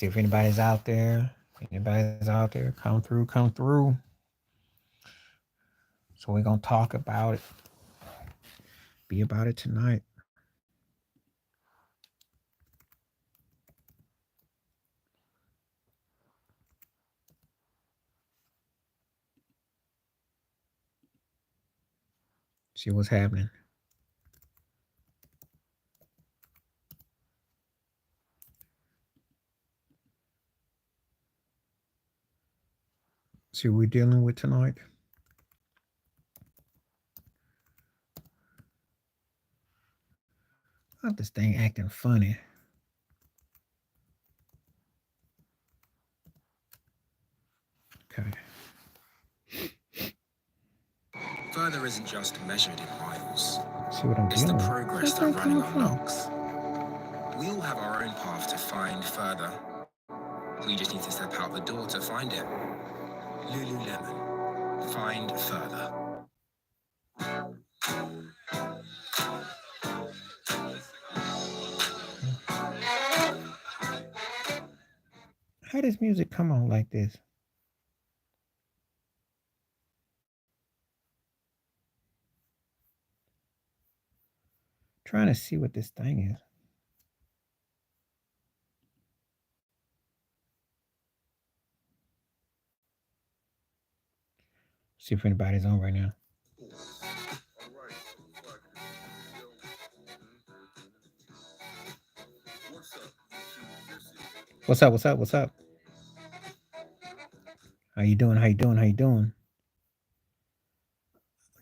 See if anybody's out there. Anybody's out there, come through, come through. So we're gonna talk about it. Be about it tonight. See what's happening. See what we're dealing with tonight. Not this thing acting funny. Okay. Further isn't just measured in miles. See what I'm It's the dealing with. progress Where's that that running coming from? unlocks. We all have our own path to find further. We just need to step out the door to find it. Lululemon. Find further. How does music come on like this? Trying to see what this thing is. See if anybody's on right now. What's up? What's up? What's up? How you doing? How you doing? How you doing?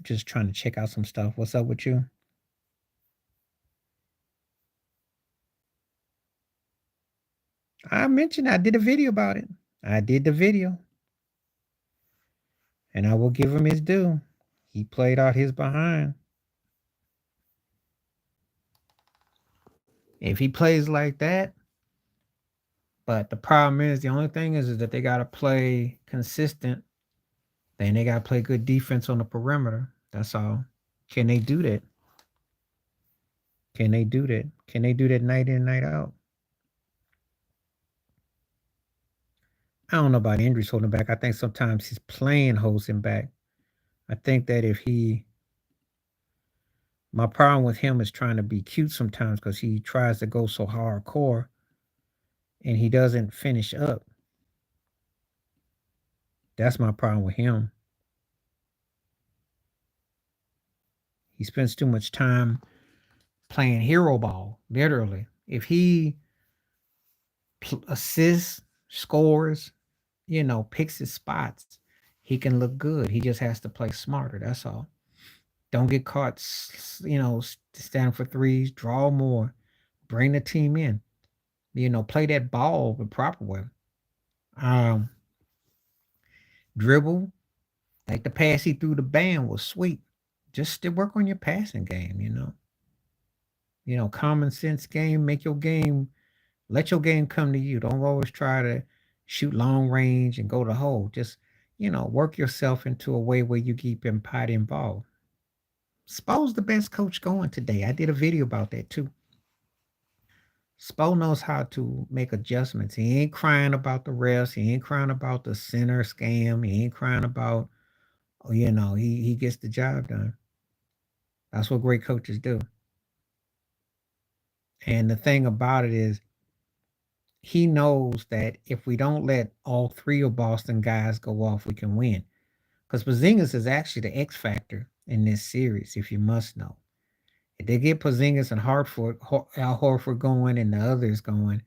Just trying to check out some stuff. What's up with you? I mentioned I did a video about it. I did the video. And I will give him his due. He played out his behind. If he plays like that, but the problem is the only thing is that they gotta play consistent. Then they gotta play good defense on the perimeter. That's all. Can they do that? Can they do that? Can they do that night in, night out? I don't know about injuries holding him back. I think sometimes his playing holds him back. I think that if he, my problem with him is trying to be cute sometimes because he tries to go so hardcore and he doesn't finish up. That's my problem with him. He spends too much time playing hero ball, literally. If he assists, scores, picks his spots, he can look good. He just has to play smarter. That's all. Don't get caught, stand for threes, draw more, bring the team in, play that ball the proper way. Um, Dribble, like the pass he threw the band was sweet. Just still work on your passing game. Common sense game, make your game, let your game come to you. Don't always try to shoot long range and go to hole. Just, work yourself into a way where you keep Empire involved. Spo's the best coach going today. I did a video about that too. Spo knows how to make adjustments. He ain't crying about the refs. He ain't crying about the center scam. He ain't crying about, he gets the job done. That's what great coaches do. And the thing about it is, he knows that if we don't let all three of Boston guys go off, we can win. Because Porzingis is actually the X factor in this series, if you must know. If they get Porzingis and Al Horford going and the others going,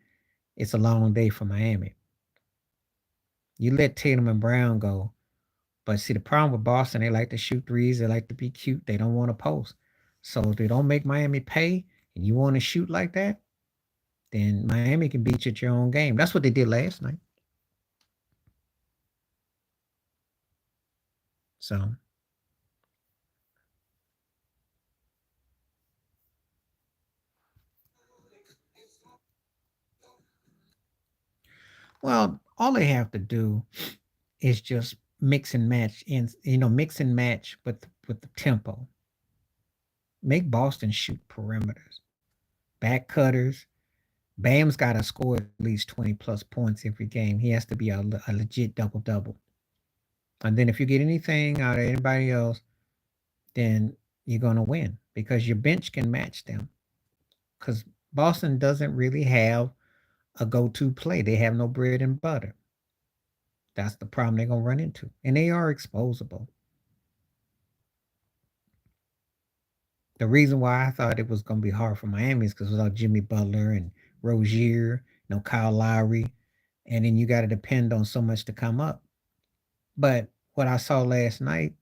it's a long day for Miami. You let Tatum and Brown go. But see, the problem with Boston, they like to shoot threes. They like to be cute. They don't want to post. So if they don't make Miami pay and you want to shoot like that, then Miami can beat you at your own game. That's what they did last night. So, well, all they have to do is just mix and match with the tempo. Make Boston shoot perimeters, back cutters, Bam's got to score at least 20 plus points every game. He has to be a legit double double. And then if you get anything out of anybody else, then you're going to win because your bench can match them. Because Boston doesn't really have a go to play, they have no bread and butter. That's the problem they're going to run into. And they are exposable. The reason why I thought it was going to be hard for Miami is because without Jimmy Butler and Rozier, Kyle Lowry, and then you got to depend on so much to come up. But what I saw last night,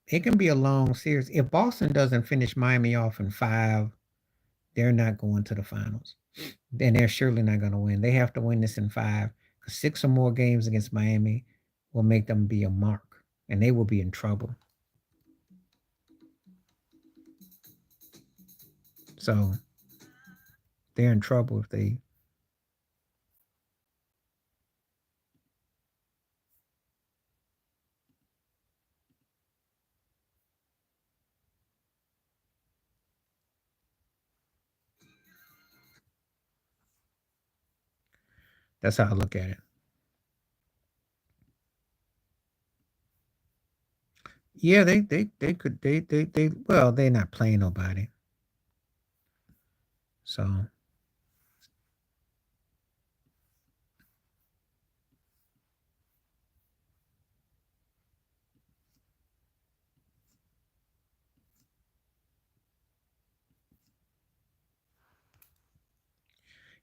it can be a long series. If Boston doesn't finish Miami off in 5, they're not going to the finals. Then they're surely not going to win. They have to win this in 5 because 6 or more games against Miami will make them be a mark, and they will be in trouble. So they're in trouble if they. That's how I look at it. Yeah, they could they well they're not playing nobody, so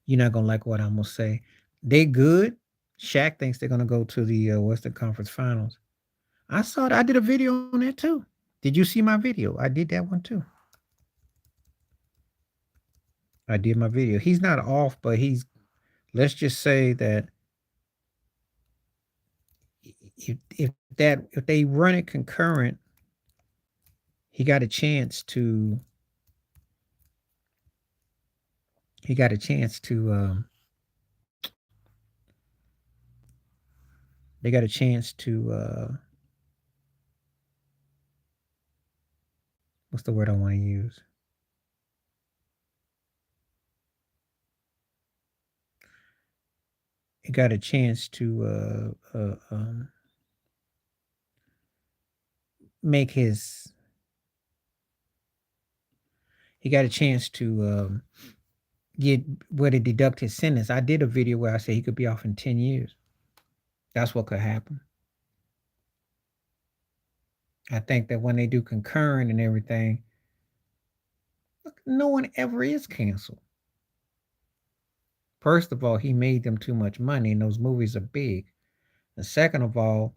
you're not gonna like what I'm gonna say. They good. Shaq thinks they're gonna go to the Western Conference Finals. I saw it. I did a video on that too. Did you see my video? I did that one too. I did my video. He's not off, but he's. Let's just say that if they run it concurrent, he got a chance to. He got a chance to. They got a chance to. What's the word I want to use? He got a chance to make his. He got a chance to get where to deduct his sentence. I did a video where I said he could be off in 10 years. That's what could happen. I think that when they do concurrent and everything, look, no one ever is canceled. First of all, he made them too much money, and those movies are big. And second of all,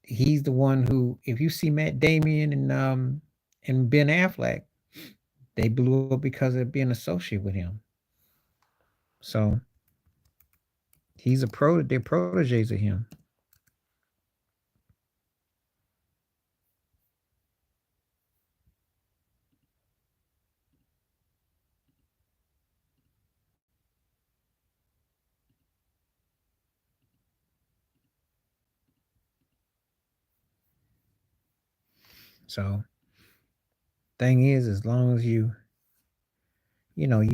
he's the one who, if you see Matt Damon and Ben Affleck, they blew up because of being associated with him. So he's a pro. They're proteges of him. So thing is, as long as you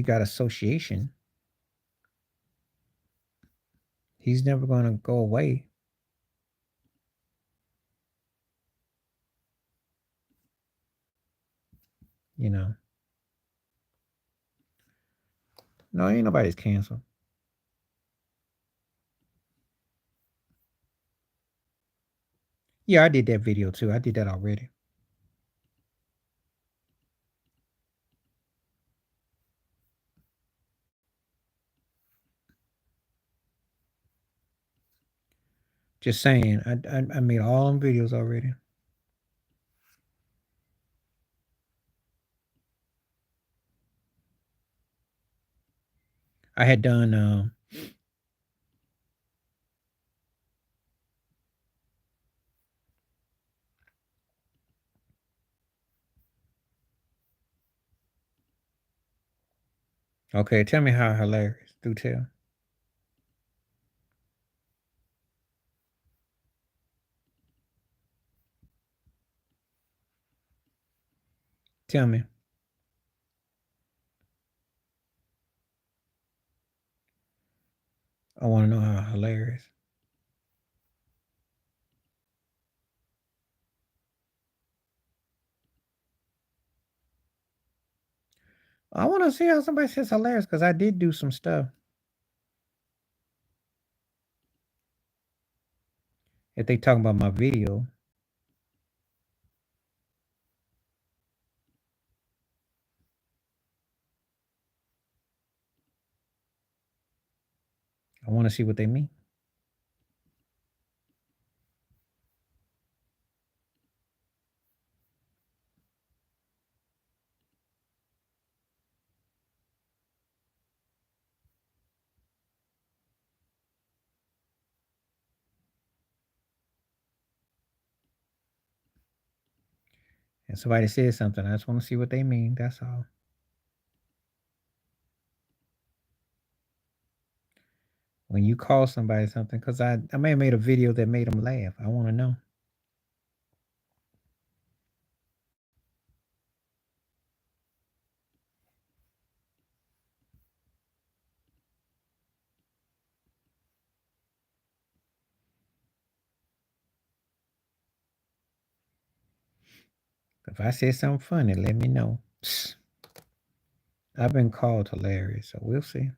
got association, he's never going to go away. You know, no, ain't nobody's canceled. Yeah, I did that video too. I did that already. Just saying, I made all them videos already. I had done. Okay, tell me how hilarious. Do tell. Tell me. I want to know how hilarious. I want to see how somebody says hilarious because I did do some stuff. If they talking about my video, I want to see what they mean. And somebody says something, I just want to see what they mean. That's all. When you call somebody something, because I may have made a video that made them laugh. I want to know. If I said something funny, let me know. I've been called hilarious, so we'll see.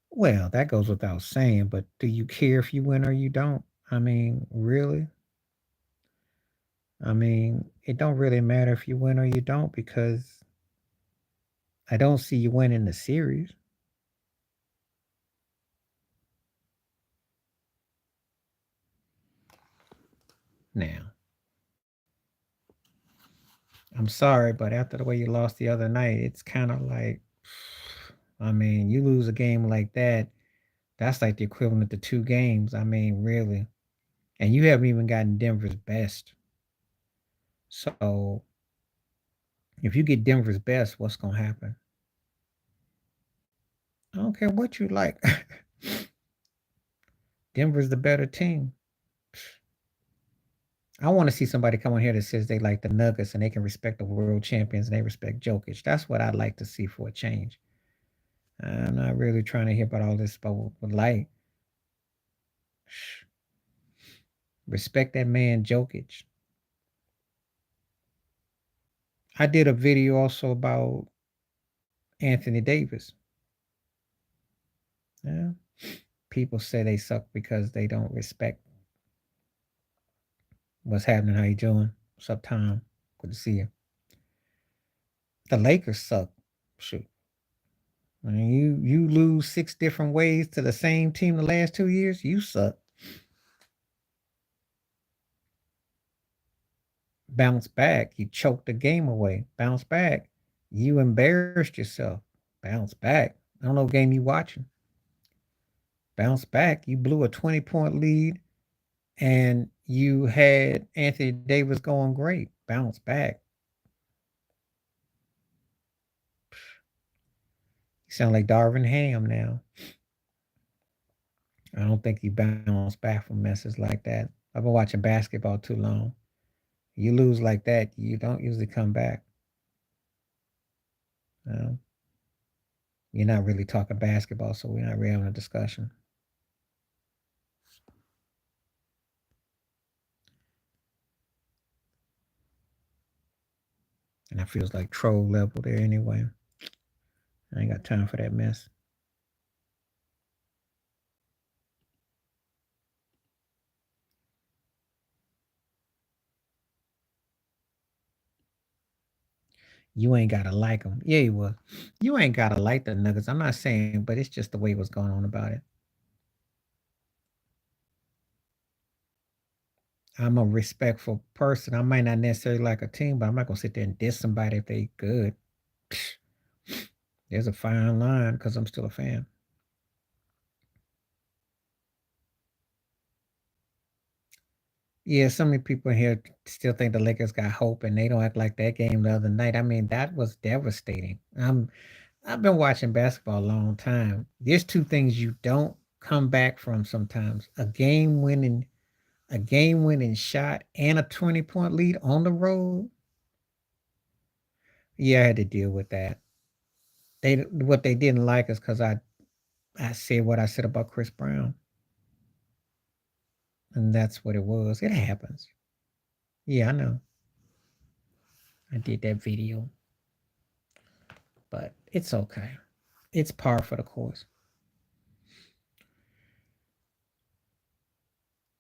Well, that goes without saying, but do you care if you win or you don't? I mean, really? I mean, it don't really matter if you win or you don't because I don't see you winning the series. Now, I'm sorry, but after the way you lost the other night, it's kind of like, I mean, you lose a game like that, that's like the equivalent to 2 games. I mean, really. And you haven't even gotten Denver's best. So if you get Denver's best, what's going to happen? I don't care what you like. Denver's the better team. I want to see somebody come on here that says they like the Nuggets and they can respect the world champions and they respect Jokic. That's what I'd like to see for a change. I'm not really trying to hear about all this, but like, respect that man, Jokic. I did a video also about Anthony Davis. Yeah. People say they suck because they don't respect what's happening. How you doing? What's up, Tom? Good to see you. The Lakers suck. Shoot. I mean, you lose 6 different ways to the same team the last 2 years. You suck. Bounce back. You choked the game away. Bounce back. You embarrassed yourself. Bounce back. I don't know what game you watching. Bounce back. You blew a 20-point lead and you had Anthony Davis going great. Bounce back. You sound like Darvin Ham now. I don't think you bounce back from messes like that. I've been watching basketball too long. You lose like that, you don't usually come back. Uh, you're not really talking basketball, so we're not really having a discussion. And that feels like troll level there anyway. I ain't got time for that mess. You ain't gotta like them. Yeah, you will. You ain't gotta like the Nuggets. I'm not saying, but it's just the way what's going on about it. I'm a respectful person. I might not necessarily like a team, but I'm not gonna sit there and diss somebody if they good. There's a fine line because I'm still a fan. Yeah, so many people here still think the Lakers got hope, and they don't act like that game the other night. I mean, that was devastating. I've been watching basketball a long time. There's 2 things you don't come back from sometimes: a game-winning A game-winning shot and a 20-point lead on the road. Yeah, I had to deal with that. What they didn't like is because I said what I said about Chris Brown, and that's what it was. It happens. Yeah, I know. I did that video, but it's okay. It's par for the course.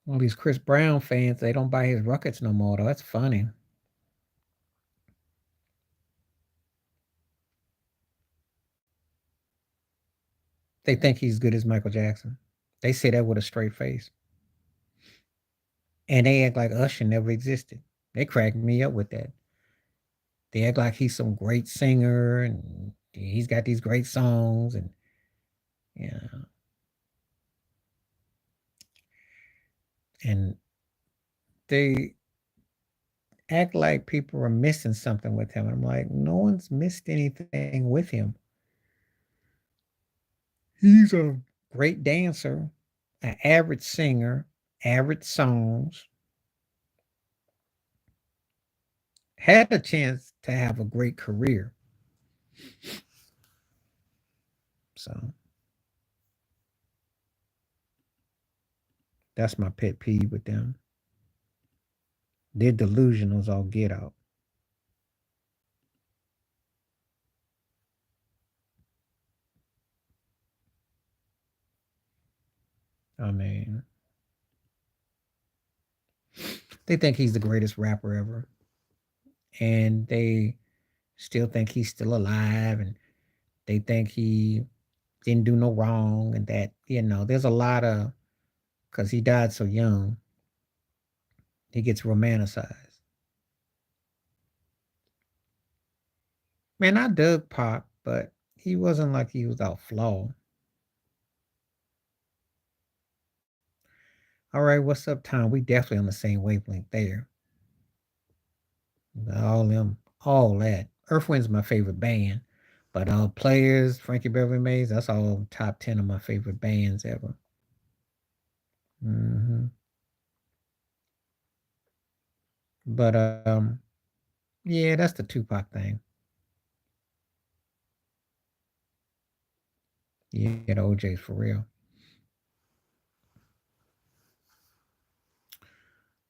All these Chris Brown fans, they don't buy his records no more, though. That's funny. They think he's good as Michael Jackson. They say that with a straight face. And they act like Usher never existed. They crack me up with that. They act like he's some great singer and he's got these great songs and yeah. And they act like people are missing something with him. I'm like, no one's missed anything with him. He's a great dancer, an average singer, average songs, had a chance to have a great career. So that's my pet peeve with them. They're delusionals all get out. I mean, they think he's the greatest rapper ever. And they still think he's still alive and they think he didn't do no wrong and that, there's a lot of, because he died so young, he gets romanticized. Man, I dug Pop, but he wasn't like he was out flaw. All right, what's up, Tom? We definitely on the same wavelength there. All that. Earth Wind's my favorite band, but Players, Frankie Beverly Mays, that's all top 10 of my favorite bands ever. hmm But yeah, that's the Tupac thing. Yeah, the OJ's for real.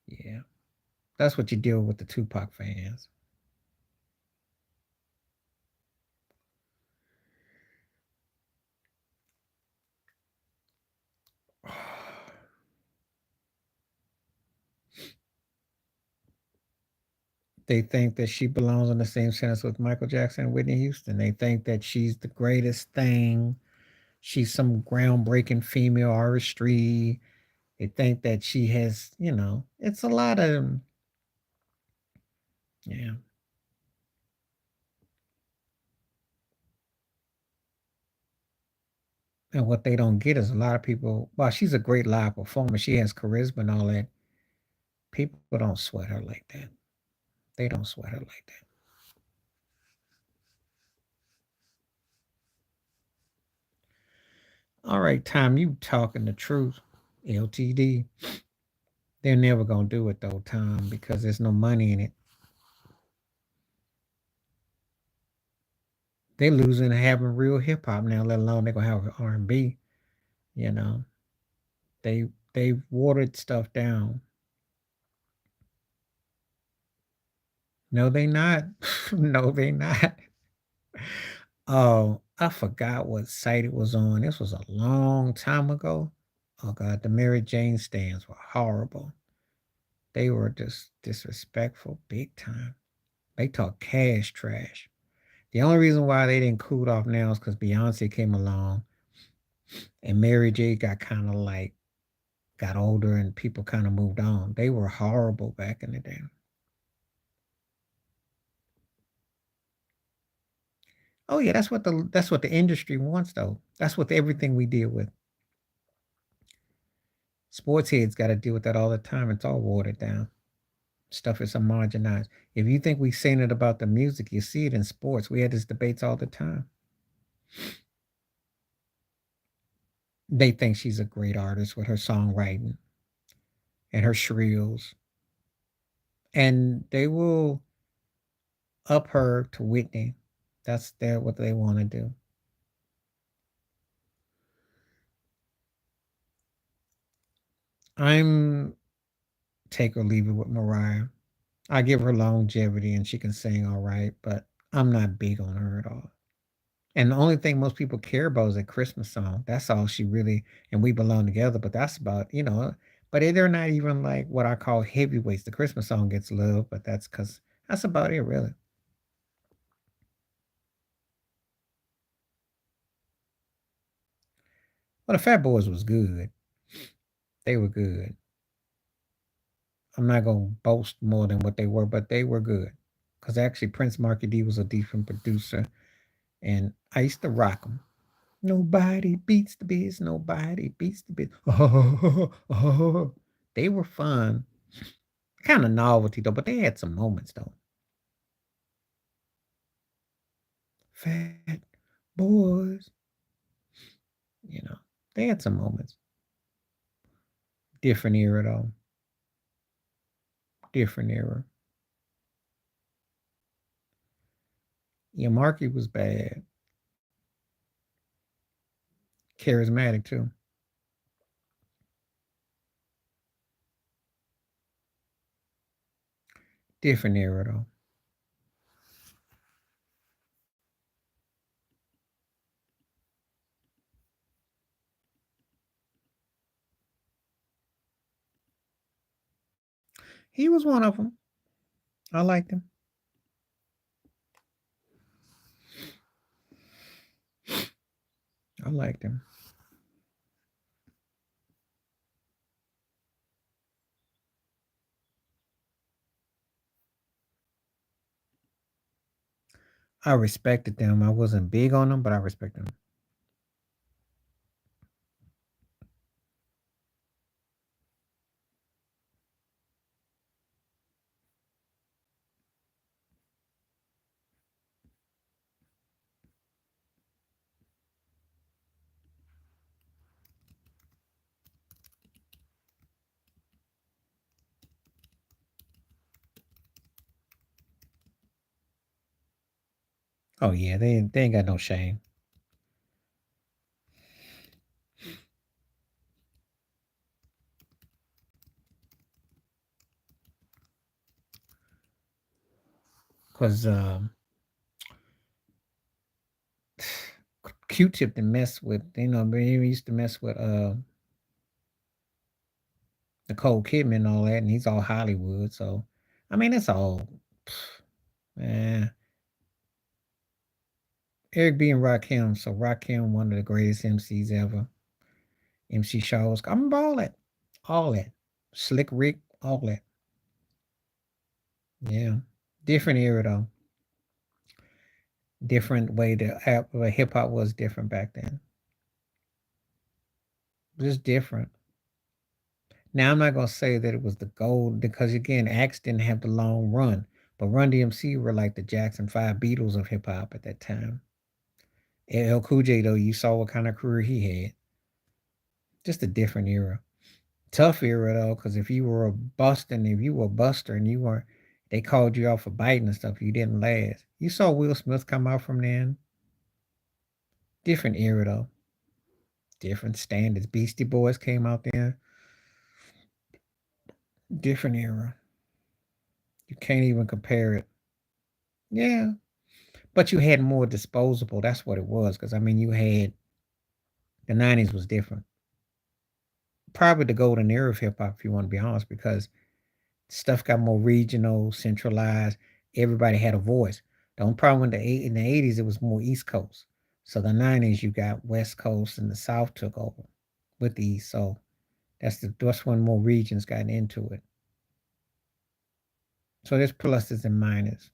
Yeah, that's what you deal with the Tupac fans. They think that she belongs in the same sentence with Michael Jackson and Whitney Houston. They think that she's the greatest thing. She's some groundbreaking female artistry. They think that she has, it's a lot of, yeah. And what they don't get is a lot of people, well, she's a great live performer. She has charisma and all that. People don't sweat her like that. They don't sweat her like that. All right, Tom, you talking the truth. LTD. They're never gonna do it though, Tom, because there's no money in it. They're losing having real hip hop now, let alone they're gonna have R&B. You know, they've watered stuff down. No, they not. No, they not. Oh, I forgot what site it was on. This was a long time ago. Oh God, the Mary Jane stands were horrible. They were just disrespectful, big time. They talk cash trash. The only reason why they didn't cool off now is because Beyonce came along and Mary J got kind of like got older and people kind of moved on. They were horrible back in the day. Oh yeah, that's what the industry wants though. That's what everything we deal with. Sports heads got to deal with that all the time. It's all watered down. Stuff is homogenized. If you think we've seen it about the music, you see it in sports. We had these debates all the time. They think she's a great artist with her songwriting. and her shrills, and they will up her to Whitney. That's their what they want to do. I'm take or leave it with Mariah. I give her longevity and she can sing all right, but I'm not big on her at all. And the only thing most people care about is a Christmas song. That's all she really, and we belong together. But that's about, but they're not even like what I call heavyweights. The Christmas song gets love, but that's because that's about it, really. Well, the Fat Boys was good. They were good. I'm not gonna boast more than what they were, but they were good. Because actually, Prince Marky D was a decent producer, and I used to rock them. Nobody beats the biz. Nobody beats the biz. Oh, oh. They were fun. Kind of novelty though, but they had some moments though. Fat boys, you know, they had some moments. Different era though. Different era. Yeah, Marky was bad. Charismatic too. Different era though. He was one of them. I liked him. I liked him. I respected them. I wasn't big on them, but I respected them. Oh yeah, they ain't got no shame. Cause Q-Tip to mess with, he used to mess with Nicole Kidman and all that, and he's all Hollywood. So, I mean, it's all, man. Eric B and Rakim. So Rakim, one of the greatest MCs ever. MC shows. I remember all that. Slick Rick, all that. Yeah, different era though. Different way the hip hop was different back then. Just different. Now I'm not gonna say that it was the gold because again, Axe didn't have the long run, but Run DMC were like the Jackson Five Beatles of hip hop at that time. LL Cool J though, you saw what kind of career he had. Just a different era. Tough era though, because if you were a buster and you weren't, they called you out for biting and stuff, you didn't last. You saw Will Smith come out from then. Different era though. Different standards. Beastie Boys came out then. Different era. You can't even compare it. Yeah. But you had more disposable. That's what it was. Because I mean, you had the '90s was different. Probably the golden era of hip hop, if you want to be honest, because stuff got more regional, centralized. Everybody had a voice. The only problem in the '80s, it was more East Coast. So the '90s, you got West Coast and the South took over with the East. So that's when more regions got into it. So there's pluses and minuses.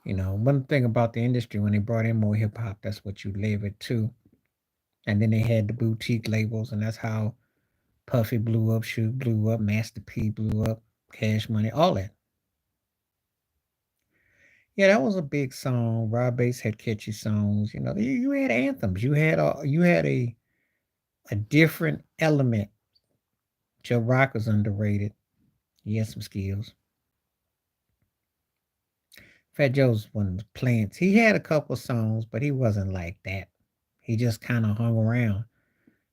One thing about the industry when they brought in more hip hop, that's what you labor to. And then they had the boutique labels, and that's how Puffy blew up, Shoot blew up, Master P blew up, Cash Money, all that. Yeah, that was a big song. Rob Bass had catchy songs. You had anthems. You had a different element. Joe Rock was underrated. He had some skills. Fat Joe's one of the plants. He had a couple songs, but he wasn't like that. He just kind of hung around.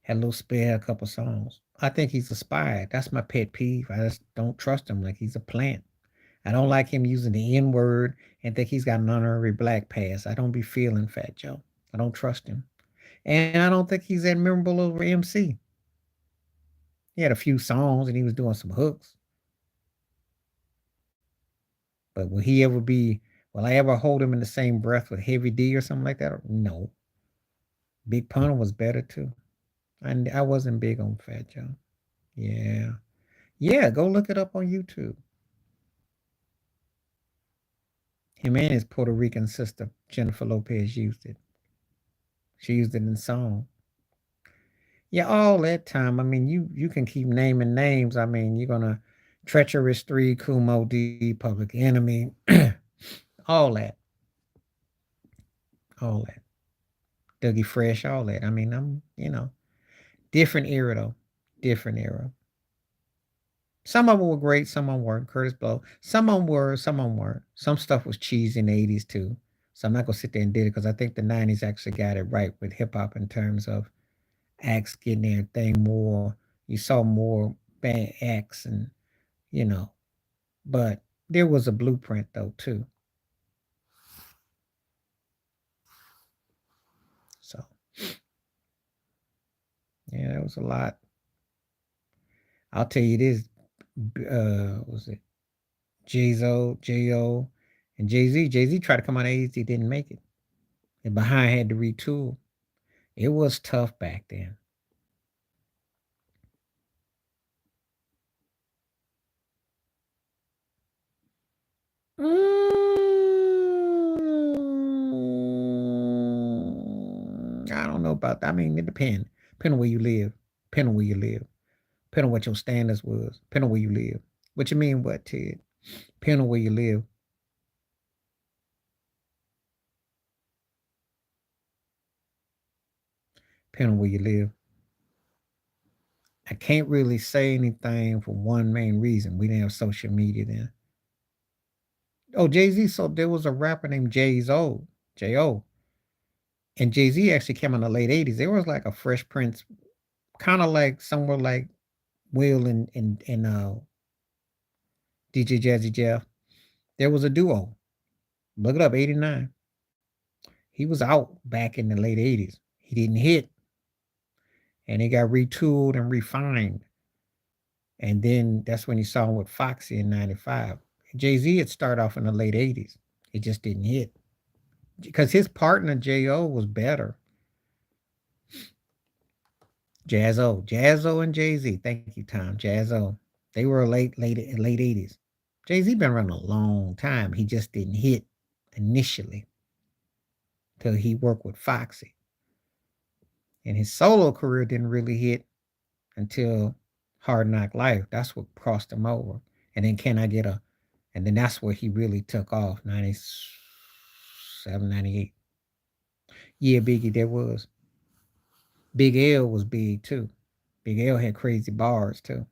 Had a little spare, a couple songs. I think he's a spy. That's my pet peeve. I just don't trust him like he's a plant. I don't like him using the N word and think he's got an honorary black pass. I don't be feeling Fat Joe. I don't trust him. And I don't think he's that memorable over MC. He had a few songs and he was doing some hooks. But will I ever hold him in the same breath with Heavy D or something like that? No. Big Pun was better too. I wasn't big on Fat Joe. Yeah. Yeah, go look it up on YouTube. Him and his Puerto Rican sister, Jennifer Lopez, used it. She used it in song. Yeah, all that time. I mean, you can keep naming names. I mean, you're gonna Treacherous 3, Kumo D, Public Enemy, all that. All that. Dougie Fresh, all that. I mean, different era though. Different era. Some of them were great, some of them weren't. Curtis Blow. Some of them were, some of them weren't. Some stuff was cheesy in the 80s too. So I'm not gonna sit there and did it because I think the 90s actually got it right with hip hop in terms of acts getting their thing more. You saw more band acts and you know, but there was a blueprint though too. So yeah, that was a lot. I'll tell you this. Was it J.O., and Jay Z? Jay Z tried to come out of '80s, he didn't make it. And behind had to retool. It was tough back then. I don't know about that. I mean, it depends. Depending on where you live. Depending on where you live. Depending on what your standards was. Depending on where you live. What you mean, what, Ted? Depending on where you live. Depending on where you live. I can't really say anything for one main reason. We didn't have social media then. Oh, Jay Z. So there was a rapper named J.O. And Jay Z actually came in the late '80s. There was like a Fresh Prince, kind of like somewhere like Will and DJ Jazzy Jeff. There was a duo. Look it up, '89. He was out back in the late '80s. He didn't hit, and he got retooled and refined. And then that's when he saw him with Foxy in '95. Jay Z had started off in the late '80s. It just didn't hit because his partner J.O. was better. Jazzo and Jay Z. Thank you, Tom. Jazzo. They were late '80s. Jay Z been running a long time. He just didn't hit initially till he worked with Foxy, and his solo career didn't really hit until Hard Knock Life. That's what crossed him over. And then Can I Get a and then that's where he really took off, 97, 98. Yeah, Biggie, there was. Big L was big too. Big L had crazy bars too.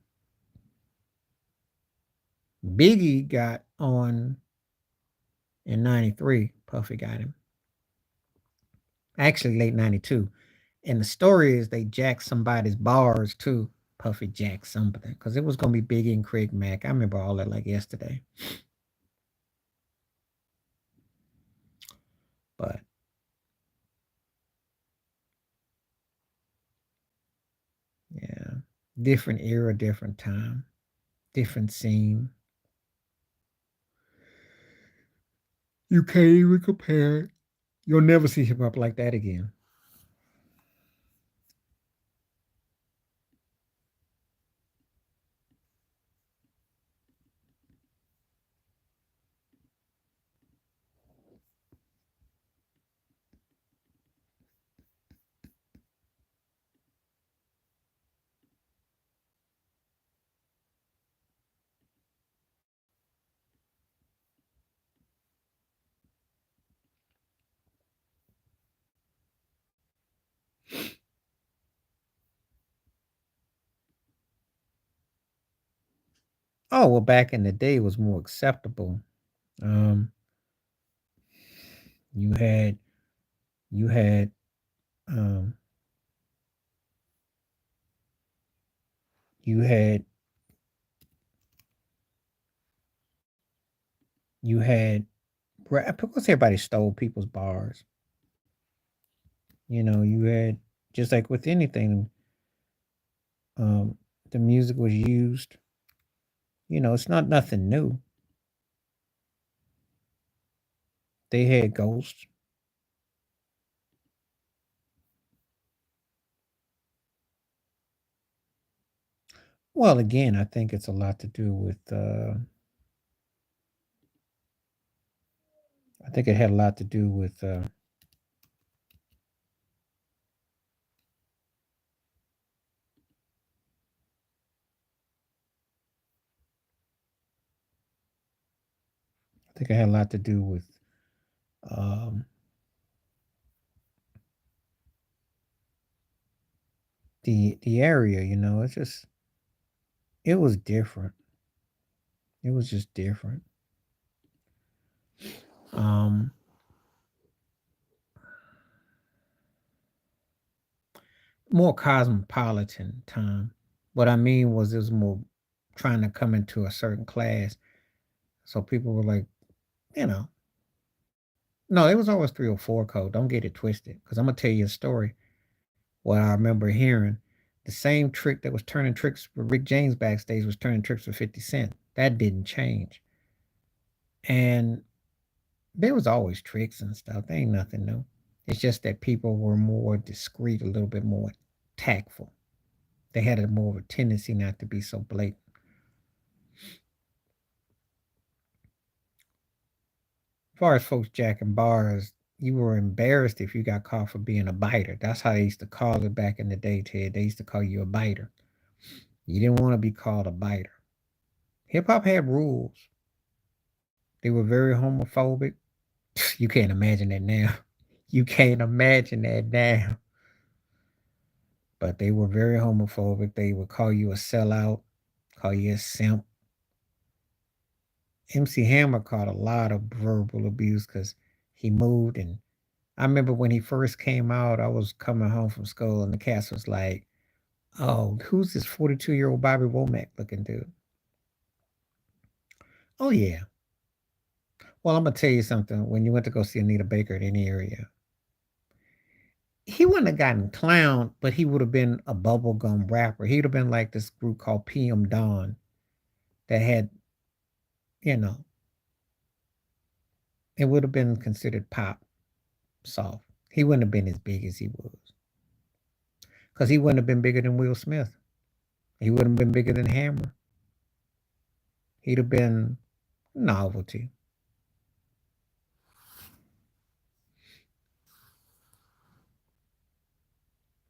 Biggie got on in 93. Puffy got him. Actually, late 92. And the story is they jacked somebody's bars too. Puffy jacked something because it was going to be Biggie and Craig Mack. I remember all that like yesterday. But yeah, different era, different time, different scene. You can't even compare it. You'll never see hip hop like that again. Oh, well, back in the day, it was more acceptable. Um, you had, you had, um, you had, you had, because everybody stole people's bars. You had, just like with anything, um, the music was used. It's not nothing new. They had ghosts. Well, again, I think it's a lot to do with. I think it had a lot to do with. I think it had a lot to do with um, the area. It's just it was different. It was just different. Um, More cosmopolitan time. What I mean was it was more trying to come into a certain class. So people were like, you know, no, it was always 304 code. Don't get it twisted. Because I'm gonna tell you a story. What I remember hearing, the same trick that was turning tricks for Rick James backstage was turning tricks for 50 Cent. That didn't change. And there was always tricks and stuff. There ain't nothing new. It's just that people were more discreet, a little bit more tactful. They had a more of a tendency not to be so blatant. As far as folks jacking bars, you were embarrassed if you got caught for being a biter. That's how they used to call it back in the day, Ted. They used to call you a biter. You didn't want to be called a biter. Hip hop had rules. They were very homophobic. You can't imagine that now. You can't imagine that now. But they were very homophobic. They would call you a sellout, call you a simp. MC Hammer caught a lot of verbal abuse because he moved. And I remember when he first came out, I was coming home from school and the cast was like, "Oh, who's this 42-year-old Bobby Womack looking dude?" Oh, yeah. Well, I'm going to tell you something. When you went to go see Anita Baker in any area, he wouldn't have gotten clowned, but he would have been a bubblegum rapper. He would have been like this group called PM Dawn that had, you know, it would have been considered pop soft. He wouldn't have been as big as he was because he wouldn't have been bigger than Will Smith. He wouldn't have been bigger than Hammer. He'd have been novelty.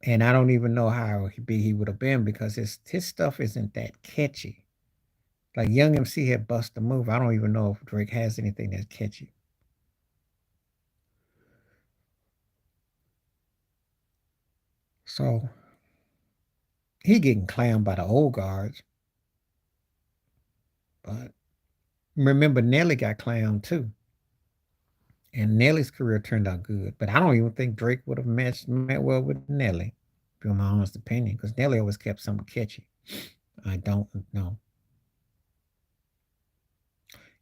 And I don't even know how big he would have been because his stuff isn't that catchy. Like Young MC had Bust a Move. I don't even know if Drake has anything that's catchy. So he getting clowned by the old guards. But remember, Nelly got clowned too. And Nelly's career turned out good. But I don't even think Drake would have met well with Nelly, for my honest opinion, because Nelly always kept something catchy. I don't know.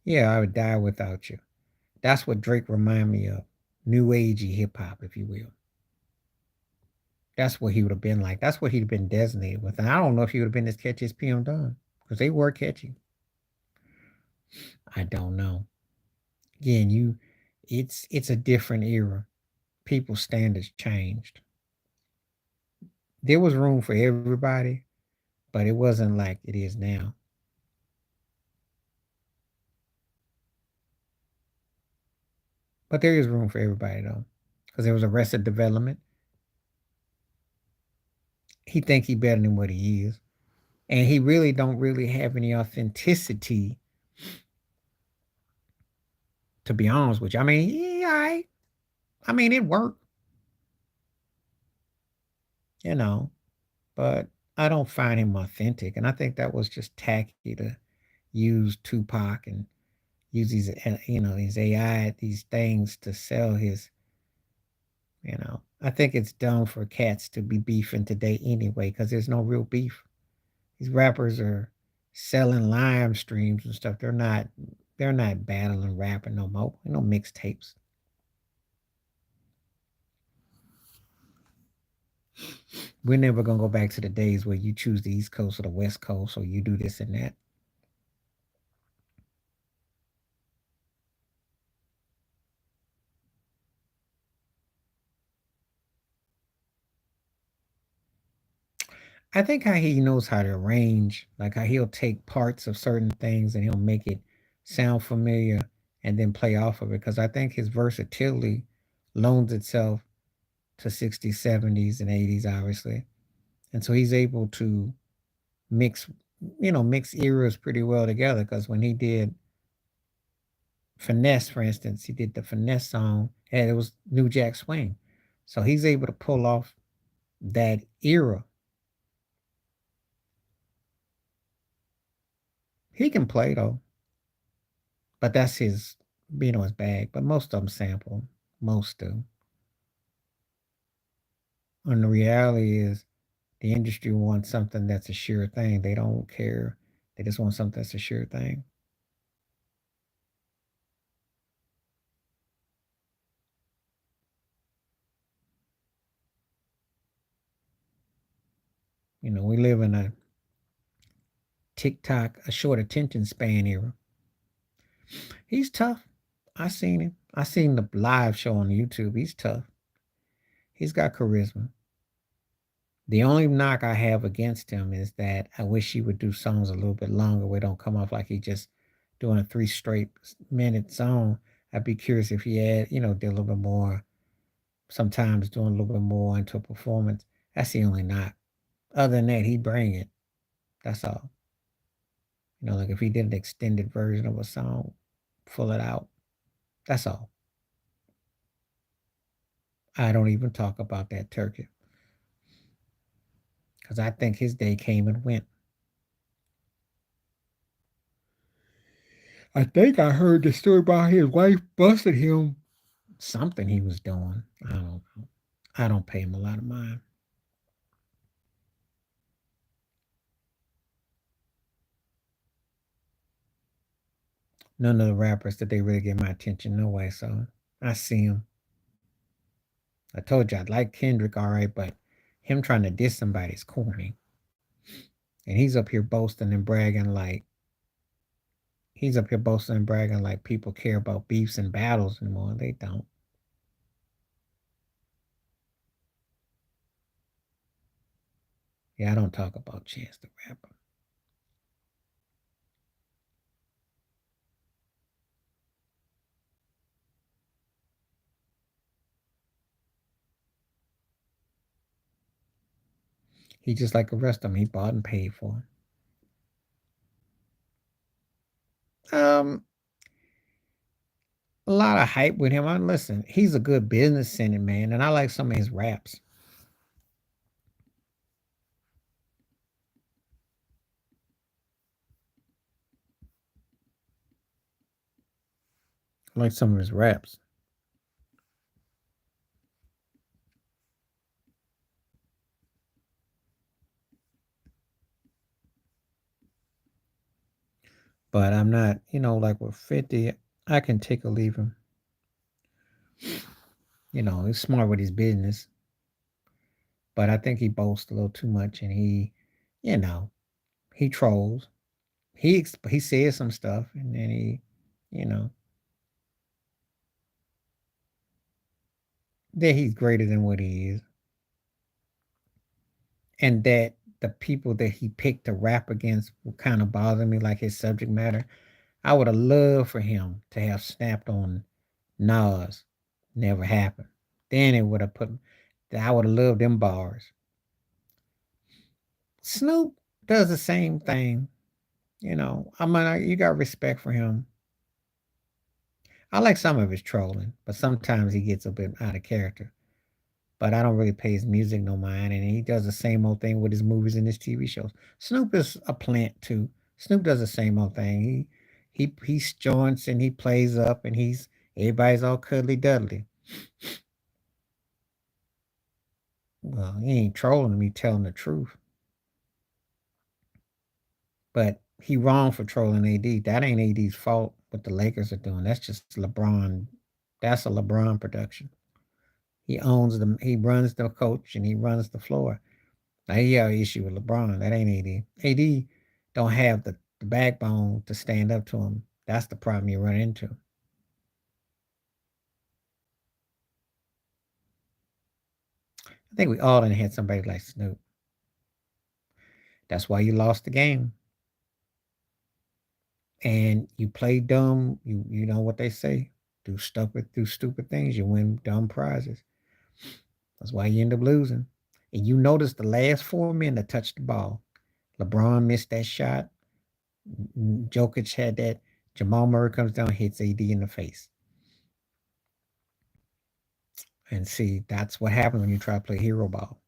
Yeah, I would die without you. That's what Drake remind me of. New agey hip hop, if you will. That's what he would have been like. That's what he'd have been designated with. And I don't know if he would have been as catchy as PM Dawn. Because they were catchy. I don't know. Again, it's a different era. People's standards changed. There was room for everybody, but it wasn't like it is now. But there is room for everybody though. Because there was Arrested Development. He think he better than what he is. And he really don't really have any authenticity, to be honest with you. I mean, yeah, I mean it worked, you know, but I don't find him authentic. And I think that was just tacky to use Tupac and use these these AI these things to sell his. I think it's dumb for cats to be beefing today anyway because there's no real beef. These rappers are selling live streams and stuff. They're not battling rapping no more. No mixtapes. We're never gonna go back to the days where you choose the East Coast or the West Coast or you do this and that. I think how he knows how to arrange, like how he'll take parts of certain things and he'll make it sound familiar and then play off of it. Because I think his versatility loans itself to 60s, 70s, and 80s, obviously. And so he's able to mix, mix eras pretty well together. Because when he did Finesse, for instance, he did the Finesse song and it was New Jack Swing. So he's able to pull off that era. He can play though, but that's his bag. But most of them sample, most do. And the reality is, the industry wants something that's a sure thing. They don't care. They just want something that's a sure thing. We live in a TikTok, a short attention span era. He's tough. I seen him. I seen the live show on YouTube. He's tough. He's got charisma. The only knock I have against him is that I wish he would do songs a little bit longer where it don't come off like he just doing a 3 straight minute song. I'd be curious if he did a little bit more, sometimes doing a little bit more into a performance. That's the only knock. Other than that, he'd bring it. That's all. Like if he did an extended version of a song, full it out. That's all. I don't even talk about that turkey because I think his day came and went. I think I heard the story about his wife busted him. Something he was doing. I don't know. I don't pay him a lot of mind. None of the rappers that they really get my attention no way. So I see him. I told you I like Kendrick, all right, but him trying to diss somebody's corny. And he's up here boasting and bragging like people care about beefs and battles anymore. They don't. Yeah, I don't talk about Chance the Rapper. He just like the rest of them. He bought and paid for. A lot of hype with him. I listen. He's a good business sending man, and I like some of his raps. I like some of his raps. But I'm not, like with 50, I can take or leave him. He's smart with his business, but I think he boasts a little too much, and you know, he trolls. He says some stuff, and then you know, that he's greater than what he is, and that the people that he picked to rap against will kind of bother me, like his subject matter. I would have loved for him to have snapped on Nas. Never happened. Then it would have put. I would have loved them bars. Snoop does the same thing. I mean, you got respect for him. I like some of his trolling, but sometimes he gets a bit out of character. But I don't really pay his music no mind, and he does the same old thing with his movies and his TV shows. Snoop is a plant too. Snoop does the same old thing. He joints and he plays up and he's everybody's all cuddly dudley. Well, he ain't trolling me, telling the truth. But he wrong for trolling AD. That ain't AD's fault. What the Lakers are doing. That's just LeBron. That's a LeBron production. He owns them. He runs the coach and he runs the floor. Now he have an issue with LeBron. That ain't AD. AD don't have the backbone to stand up to him. That's the problem you run into. I think we all done had somebody like Snoop. That's why you lost the game. And you play dumb. You know what they say. Do stupid things. You win dumb prizes. That's why you end up losing. And you notice the last 4 men that touched the ball. LeBron missed that shot. Jokic had that. Jamal Murray comes down, hits AD in the face. And see, that's what happens when you try to play hero ball.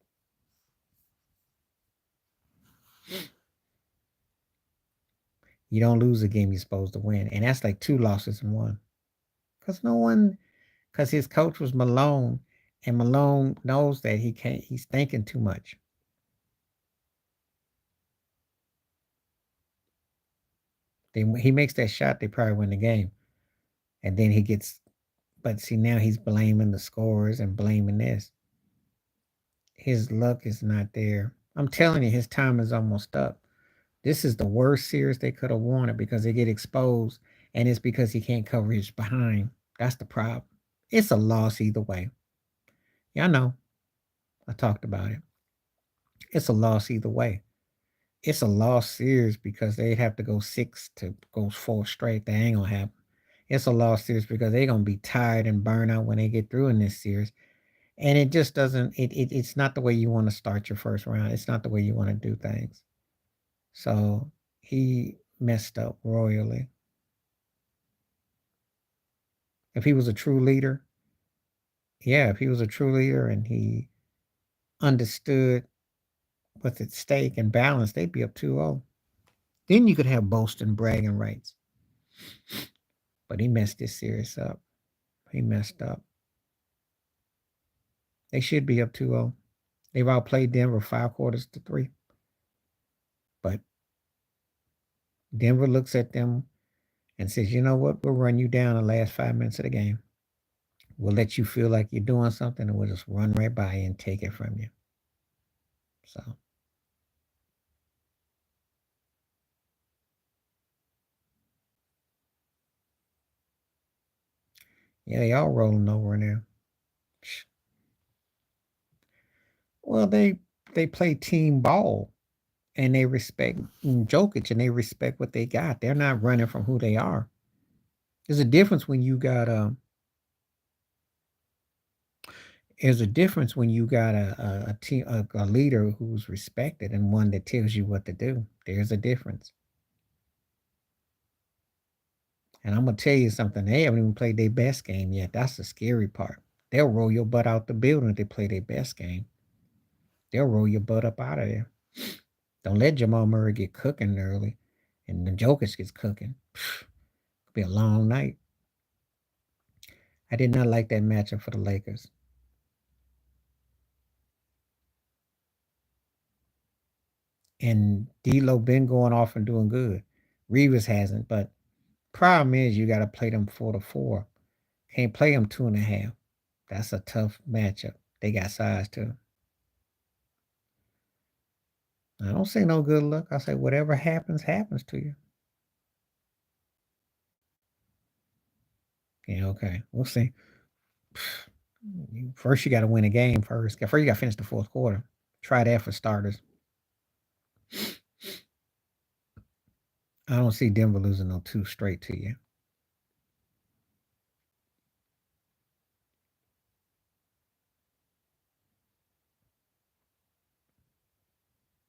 You don't lose a game you're supposed to win. And that's like 2 losses in one. Because his coach was Malone, and Malone knows that he's thinking too much. He makes that shot, they probably win the game. And then but see, now he's blaming the scores and blaming this. His luck is not there. I'm telling you, his time is almost up. This is the worst series they could have wanted because they get exposed, and it's because he can't cover his behind. That's the problem. It's a loss either way. Yeah, I know. I talked about it. It's a loss either way. It's a lost series because they have to go 4 straight. They ain't gonna happen. It's a lost series because they're gonna be tired and burn out when they get through in this series. And it just doesn't it's not the way you want to start your first round. It's not the way you want to do things. So he messed up royally. If he was a true leader, yeah, if he was a true leader and he understood what's at stake and balance, they'd be up 2-0. Then you could have boasting bragging rights. But he messed this series up. He messed up. They should be up 2-0. They've outplayed Denver 5 quarters to 3. But Denver looks at them and says, you know what? We'll run you down the last 5 minutes of the game. We'll let you feel like you're doing something and we'll just run right by you and take it from you. So yeah, they all rolling over now. Well, they play team ball and they respect Jokic and they respect what they got. They're not running from who they are. There's a difference when you got a team a leader who's respected and one that tells you what to do. There's a difference. And I'm gonna tell you something. They haven't even played their best game yet. That's the scary part. They'll roll your butt out the building if they play their best game. They'll roll your butt up out of there. Don't let Jamal Murray get cooking early, and the Jokic gets cooking. It'll be a long night. I did not like that matchup for the Lakers. And D'Lo been going off and doing good. Reeves hasn't, but problem is you got to play them 4-4. Can't play them 2.5. That's a tough matchup. They got size too. I don't say no good luck. I say whatever happens, happens to you. Yeah, okay. We'll see. First, you got to win a game first. First, you got to finish the fourth quarter. Try that for starters. I don't see Denver losing no 2 straight to you.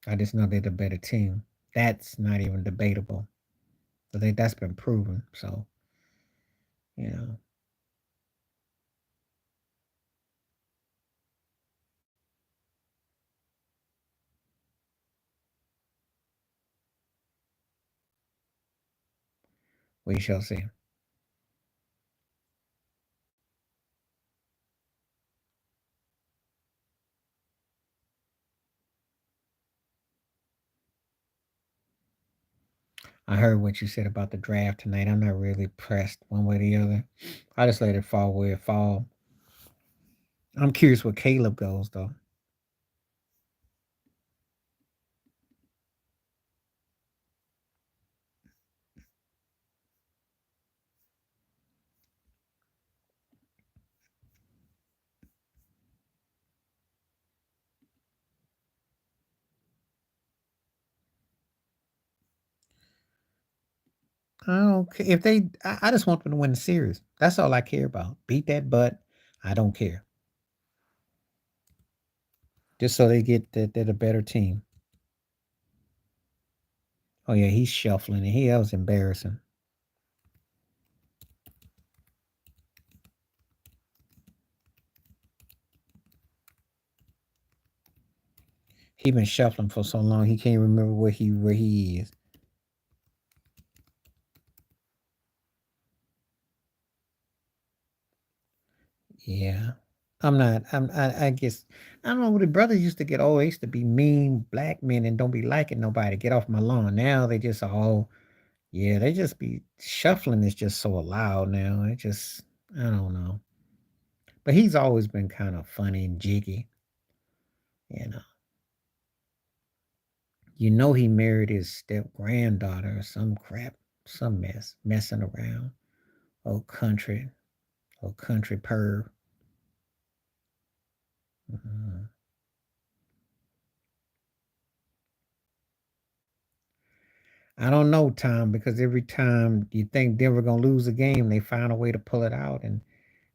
I just know they're the better team. That's not even debatable. That's been proven. So, you know, We shall see. I heard what you said about the draft tonight. I'm not really pressed one way or the other. I just let it fall where it fall. I'm curious where Caleb goes though. I don't care if they. I just want them to win the series. That's all I care about. Beat that butt. I don't care. Just so they get that they're the better team. Oh yeah, he's shuffling it. That was embarrassing. He been shuffling for so long he can't remember where he is. Yeah. I'm not. I guess I don't know. The brothers used to get always to be mean black men and don't be liking nobody. Get off my lawn. Now they just all yeah. They just be shuffling is just so loud now. It just I don't know. But he's always been kind of funny and jiggy. You know. You know he married his step granddaughter or some crap, some messing around. Old country, old country perv. Mhm. I don't know, Tom, because every time you think Denver gonna lose a game, they find a way to pull it out, and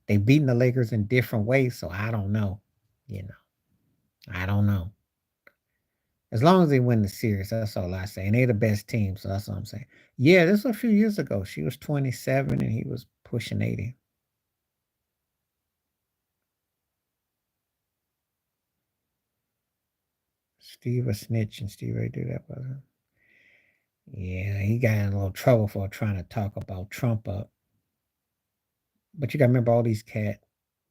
they beating the Lakers in different ways. So I don't know. You know, I don't know. As long as they win the series, that's all I say. And they're the best team, so that's what I'm saying. Yeah, this was a few years ago. She was 27 and he was pushing 80. Steve a snitch and Steve A do that, wasn't. Yeah, he got in a little trouble for trying to talk about Trump up. But you got to remember all these cats.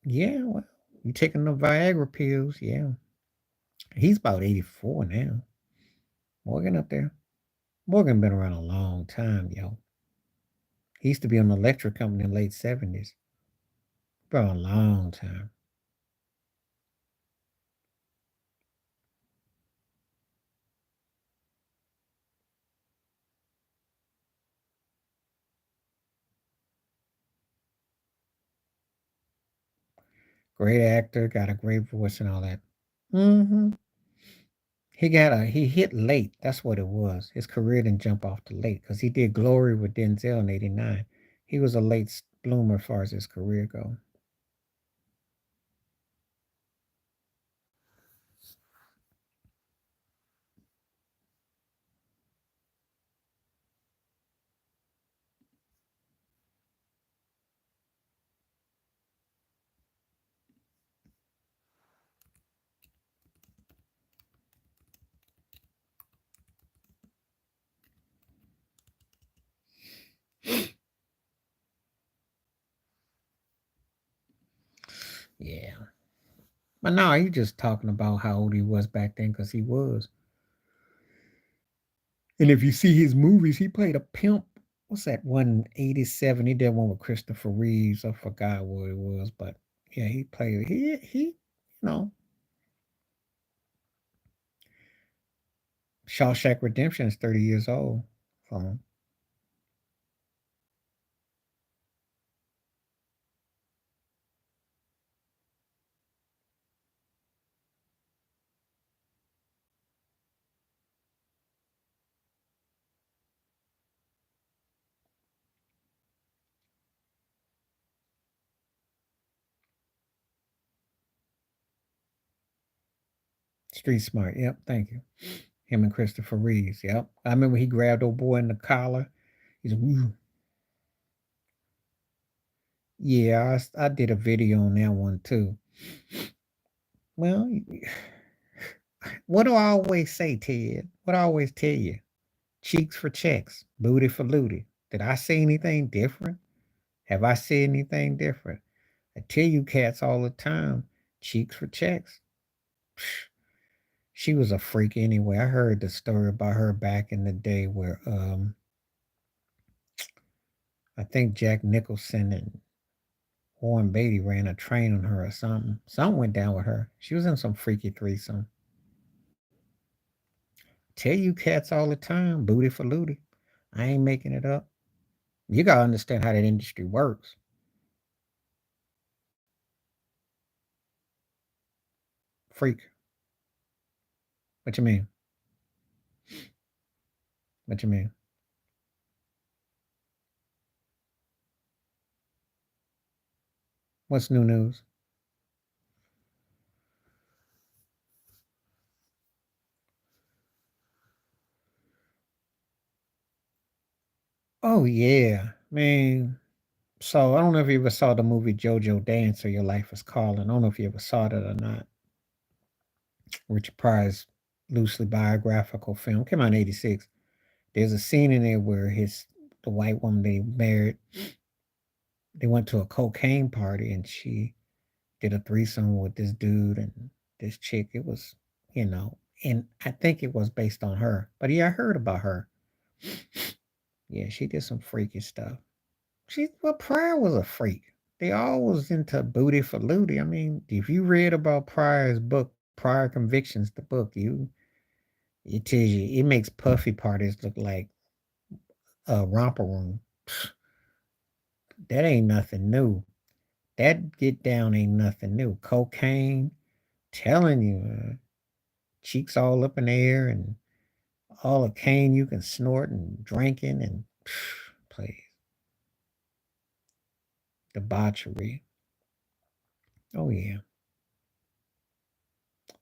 Yeah, well, you taking the Viagra pills. Yeah. He's about 84 now. Morgan up there. Morgan been around a long time, yo. He used to be on the electric company in the late 70s. For a long time. Great actor, got a great voice and all that. Mm-hmm. He hit late. That's what it was. His career didn't jump off the late because he did Glory with Denzel in '89. He was a late bloomer as far as his career go. Yeah. But no, he just talking about how old he was back then because he was. And if you see his movies, he played a pimp. What's that one 87? He did one with Christopher Reeves. I forgot what it was, but yeah, he played you know, Shawshank Redemption is 30 years old. So Street Smart. Yep, thank you. Him and Christopher Reeves. Yep. I remember he grabbed old boy in the collar. He's woo. Yeah, I did a video on that one too. Well, what do I always say, Ted? What I always tell you? Cheeks for checks, booty for looty. Did I say anything different? Have I said anything different? I tell you cats all the time, cheeks for checks. She was a freak anyway. I heard the story about her back in the day where I think Jack Nicholson and Warren Beatty ran a train on her or something. Something went down with her. She was in some freaky threesome. Tell you cats all the time, booty for looty. I ain't making it up. You gotta understand how that industry works. Freak. What you mean? What you mean? What's new news? Oh yeah. Man. So I don't know if you ever saw the movie JoJo Dance or Your Life is Calling. I don't know if you ever saw that or not. Richard Pryor's loosely biographical film. Came out in '86. There's a scene in there where the white woman they married, they went to a cocaine party and she did a threesome with this dude and this chick. It was, and I think it was based on her. But yeah, I heard about her. Yeah, she did some freaky stuff. Pryor was a freak. They all was into booty for looty. I mean, if you read about Pryor's book, Prior Convictions, the book, it tells you it makes puffy parties look like a romper room. That ain't nothing new. That get down ain't nothing new. Cocaine, telling you, cheeks all up in the air and all the cane you can snort and drinking and please. Debauchery. Oh yeah.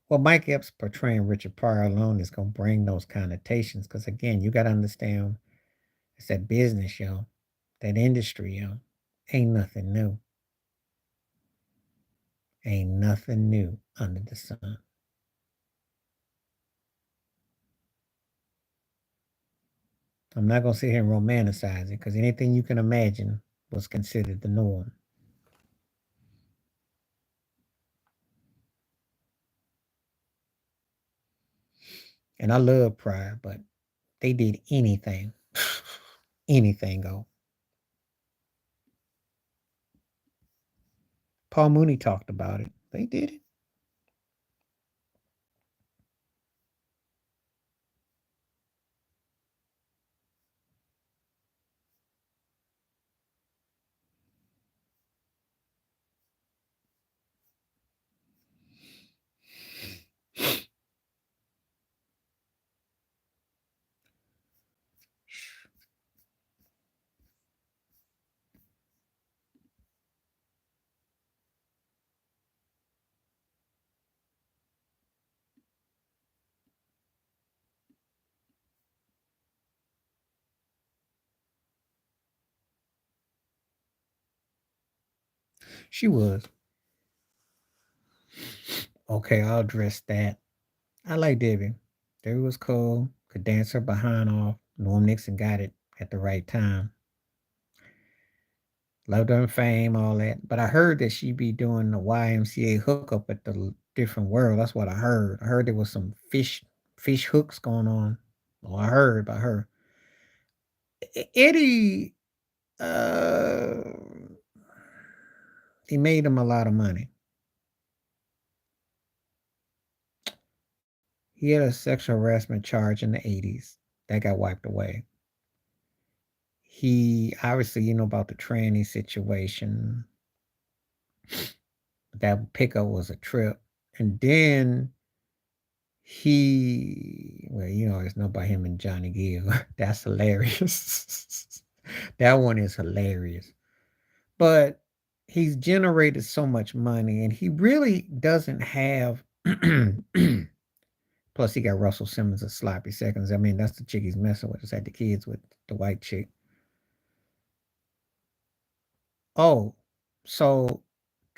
Well, Mike Epps portraying Richard Pryor alone is gonna bring those connotations because again, you gotta understand it's that business, yo. That industry, yo. Ain't nothing new. Ain't nothing new under the sun. I'm not gonna sit here and romanticize it because anything you can imagine was considered the norm. And I love Pryor, but they did anything. Anything go. Paul Mooney talked about it. They did it. She was. Okay, I'll address that. I like Debbie. Debbie was cool. Could dance her behind off. Norm Nixon got it at the right time. Loved her in fame, all that. But I heard that she be doing the YMCA hookup at the different world. That's what I heard. I heard there was some fish hooks going on. Well, I heard about her. Eddie, uh, he made him a lot of money. He had a sexual harassment charge in the 80s. That got wiped away. He obviously, about the tranny situation. That pickup was a trip. And then it's not about him and Johnny Gill. That's hilarious. That one is hilarious. But he's generated so much money and he really doesn't have plus he got Russell Simmons of sloppy seconds. I mean, that's the chick he's messing with. Just had the kids with the white chick. Oh, so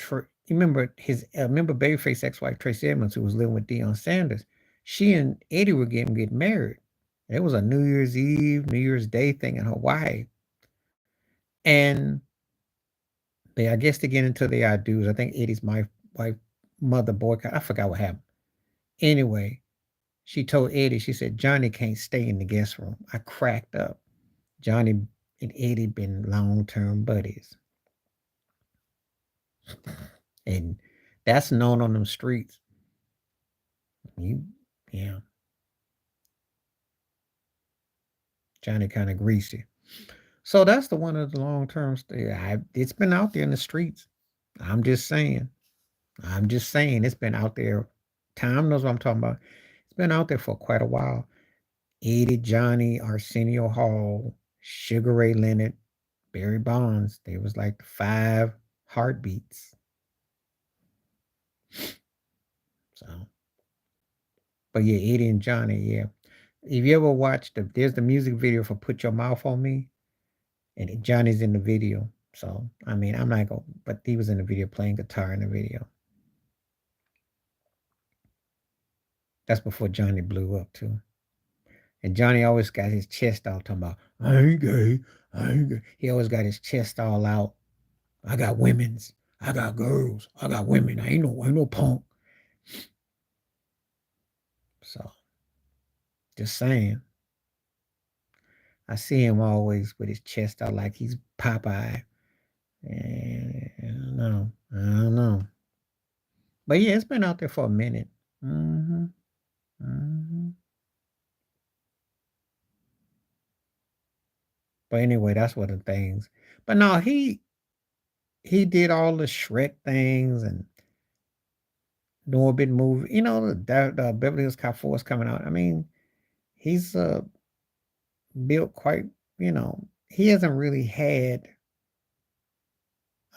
you remember Babyface ex-wife Tracy Edmonds who was living with Deion Sanders? She and Eddie were getting married. It was a New Year's Eve, New Year's Day thing in Hawaii. And I guess they get into their dues. I think Eddie's my wife, mother boycott. I forgot what happened. Anyway, she told Eddie, she said, Johnny can't stay in the guest room. I cracked up. Johnny and Eddie been long-term buddies. And that's known on them streets. You, yeah, Johnny kind of greasy. So that's the one of the long-term stay. It's been out there in the streets. I'm just saying. I'm just saying it's been out there. Tom knows what I'm talking about. It's been out there for quite a while. Eddie, Johnny, Arsenio Hall, Sugar Ray Leonard, Barry Bonds. They was like the five heartbeats. So, but yeah, Eddie and Johnny, yeah. If you ever watched there's the music video for "Put Your Mouth on Me," and Johnny's in the video. So I mean, I'm not going, but he was in the video playing guitar in the video. That's before Johnny blew up too. And Johnny always got his chest out talking about, I ain't gay, I ain't gay. He always got his chest all out. I got women's, I got girls, I got women. I ain't no punk. So just saying. I see him always with his chest out like he's Popeye. And I don't know. I don't know. But yeah, it's been out there for a minute. Mm-hmm. Mm-hmm. But anyway, that's one of the things. But no, he did all the Shrek things and Norbit movie. You know, the Beverly Hills Cop 4 is coming out. I mean, he's built quite, he hasn't really had.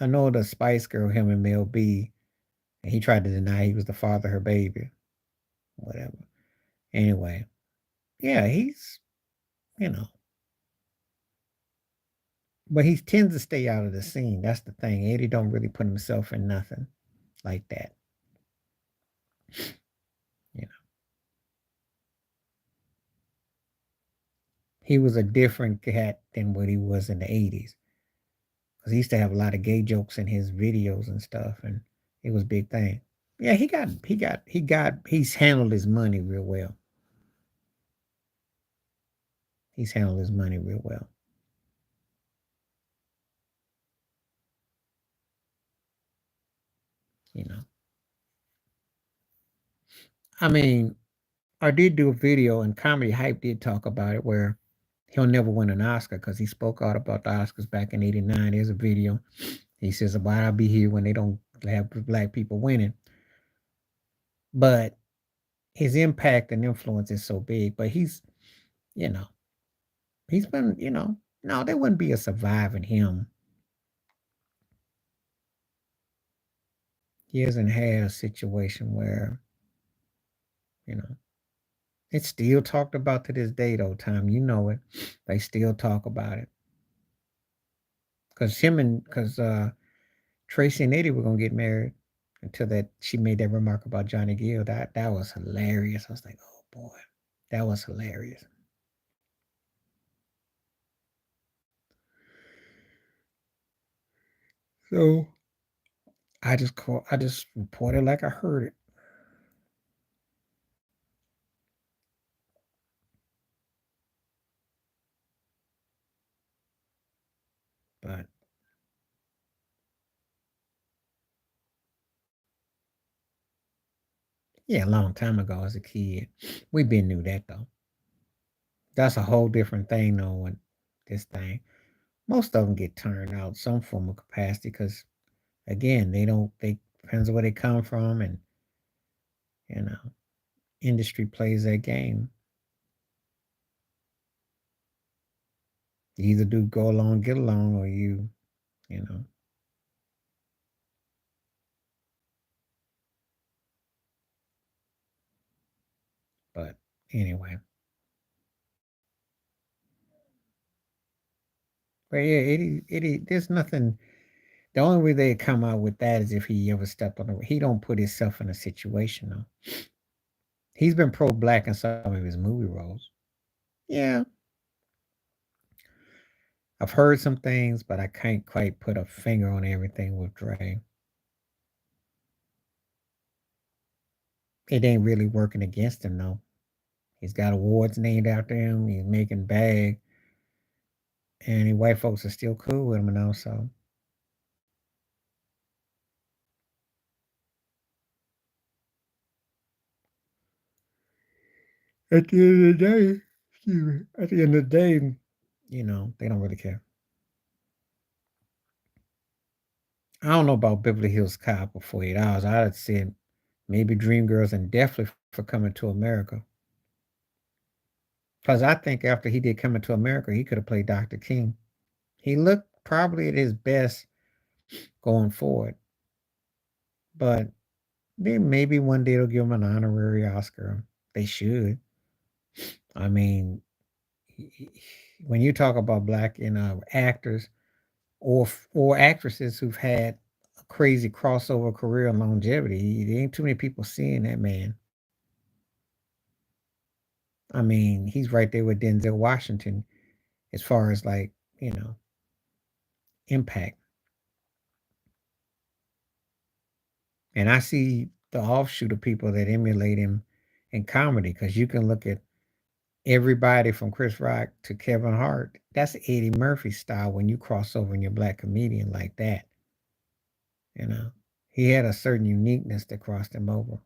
I know the Spice Girl, him and Mel B, and he tried to deny he was the father of her baby. Whatever. Anyway, yeah, he's, you know, but he tends to stay out of the scene. That's the thing. Eddie don't really put himself in nothing like that. You know, he was a different cat than what he was in the 80s. Because he used to have a lot of gay jokes in his videos and stuff, and it was a big thing. Yeah, he's handled his money real well. He's handled his money real well. You know, I mean, I did do a video, and Comedy Hype did talk about it, where he'll never win an Oscar because he spoke out about the Oscars back in '89. There's a video. He says, "Why I be here when they don't have black people winning?" But his impact and influence is so big. But you know, he's been, no, there wouldn't be a surviving him. He hasn't had a situation where, you know, it's still talked about to this day, though, Tom. You know it. They still talk about it. Because Tracy and Eddie were going to get married until that she made that remark about Johnny Gill. That was hilarious. I was like, oh boy, that was hilarious. So I just reported like I heard it. But yeah, a long time ago as a kid. We been knew that though. That's a whole different thing though when this thing. Most of them get turned out some form of capacity because again, they depends on where they come from and you know, industry plays that game. You either do go along, get along, or you know. But anyway. But yeah, there's nothing. The only way they come out with that is if he ever stepped on the. He don't put himself in a situation though. He's been pro-black in some of his movie roles. Yeah, I've heard some things, but I can't quite put a finger on everything with Dre. It ain't really working against him though. He's got awards named after him. He's making bag, and the white folks are still cool with him now. So at the end of the day, excuse me, at the end of the day, they don't really care. I don't know about Beverly Hills Cop for 48 hours. I'd have said maybe Dreamgirls and definitely for Coming to America. Because I think after he did Coming to America, he could have played Dr. King. He looked probably at his best going forward. But then maybe one day they'll give him an honorary Oscar. They should. I mean, when you talk about black actors or actresses who've had a crazy crossover career and longevity, there ain't too many people seeing that man. I mean, he's right there with Denzel Washington as far as like, you know, impact. And I see the offshoot of people that emulate him in comedy because you can look at everybody from Chris Rock to Kevin Hart. That's Eddie Murphy style when you cross over and you're a black comedian like that. You know, he had a certain uniqueness that crossed him over.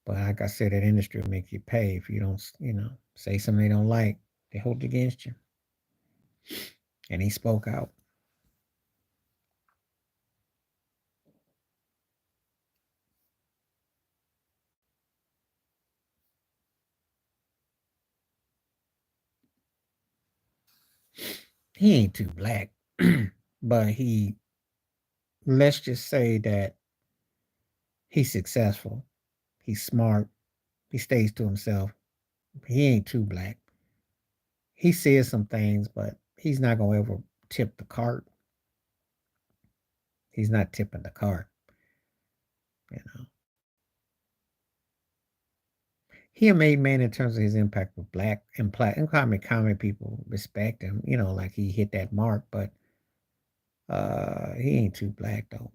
But like I said, that industry will make you pay if you don't, say something they don't like. They hold it against you. And he spoke out. He ain't too black, but let's just say that he's successful. He's smart. He stays to himself. He ain't too black. He says some things, but he's not gonna ever tip the cart. He's not tipping the cart. You know, he a made man in terms of his impact with black and comedy people respect him. Like he hit that mark, but he ain't too black though.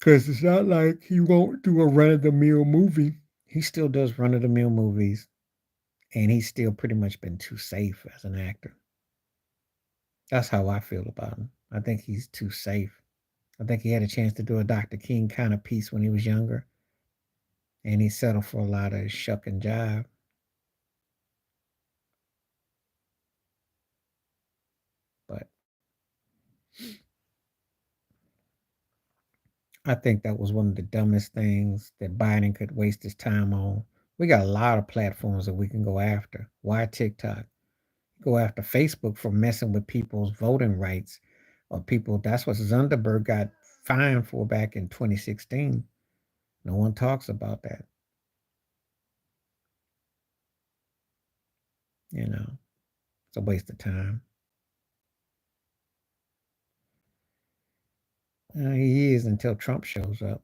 Cause it's not like he won't do a run of the mill movie. He still does run of the mill movies, and he's still pretty much been too safe as an actor. That's how I feel about him. I think he's too safe. I think he had a chance to do a Dr. King kind of piece when he was younger, and he settled for a lot of shuck and jive. But I think that was one of the dumbest things that Biden could waste his time on. We got a lot of platforms that we can go after. Why TikTok? Go after Facebook for messing with people's voting rights or people. That's what Zunderberg got fined for back in 2016. No one talks about that. It's a waste of time. He is until Trump shows up.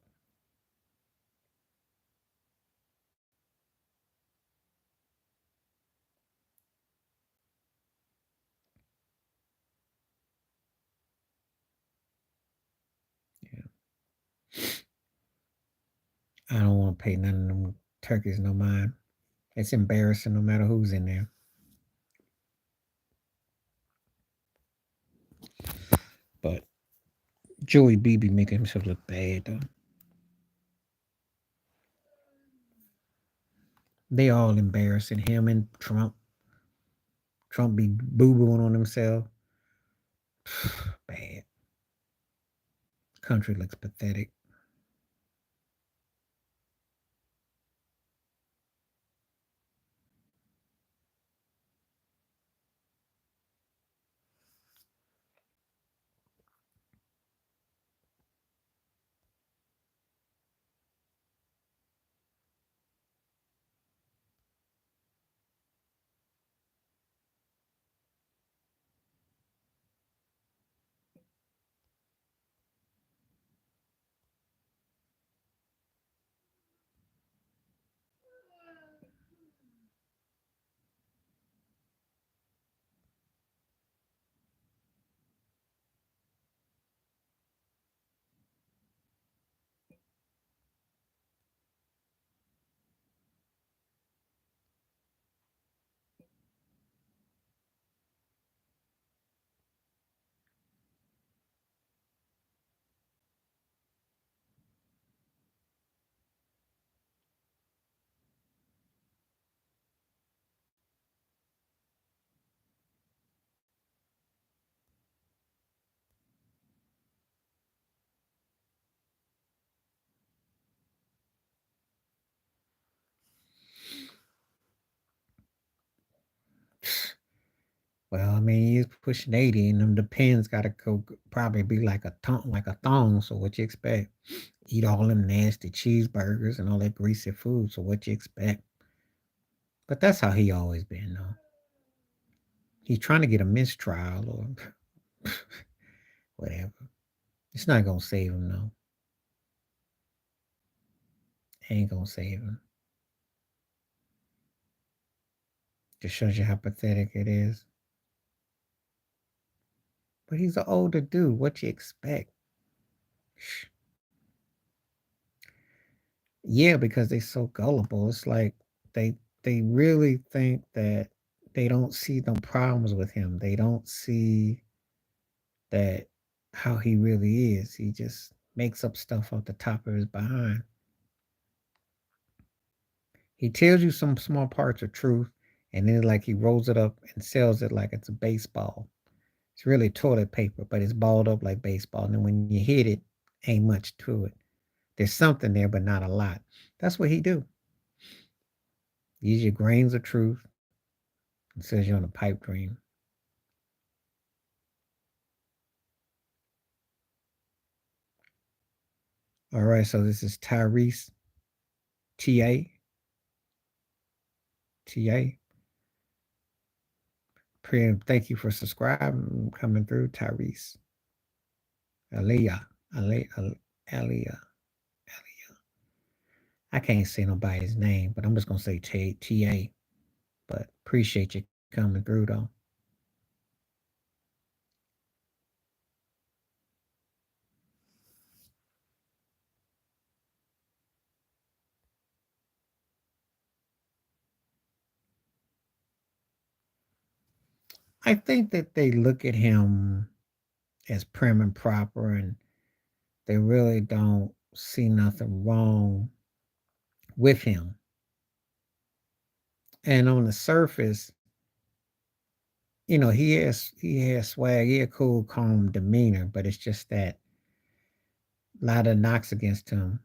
Yeah. I don't want to pay none of them turkeys no mind. It's embarrassing no matter who's in there. But Joey B be making himself look bad though. They all embarrassing him and Trump. Trump be boo booing on himself. Bad. Country looks pathetic. Well, I mean, he's pushing 80, and them the pins gotta go probably be like a thong. So what you expect? Eat all them nasty cheeseburgers and all that greasy food. So what you expect? But that's how he always been, though. He's trying to get a mistrial or whatever. It's not gonna save him, though. Ain't gonna save him. Just shows you how pathetic it is. But he's an older dude. What you expect? Yeah, because they're so gullible. It's like they they really think that they don't see the problems with him. They don't see that how he really is. He just makes up stuff off the top of his behind. He tells you some small parts of truth, and then like he rolls it up and sells it like it's a baseball. It's really toilet paper, but it's balled up like baseball. And then when you hit it, ain't much to it. There's something there, but not a lot. That's what he do. Use your grains of truth and says you're on a pipe dream. All right, so this is Tyrese TA. TA. Thank you for subscribing, coming through, Tyrese. Aliyah. Aliyah. Aliyah. I can't say nobody's name, but I'm just gonna say TA. But appreciate you coming through though. I think that they look at him as prim and proper, and they really don't see nothing wrong with him. And on the surface, he has swag, he a cool, calm demeanor, but it's just that a lot of knocks against him.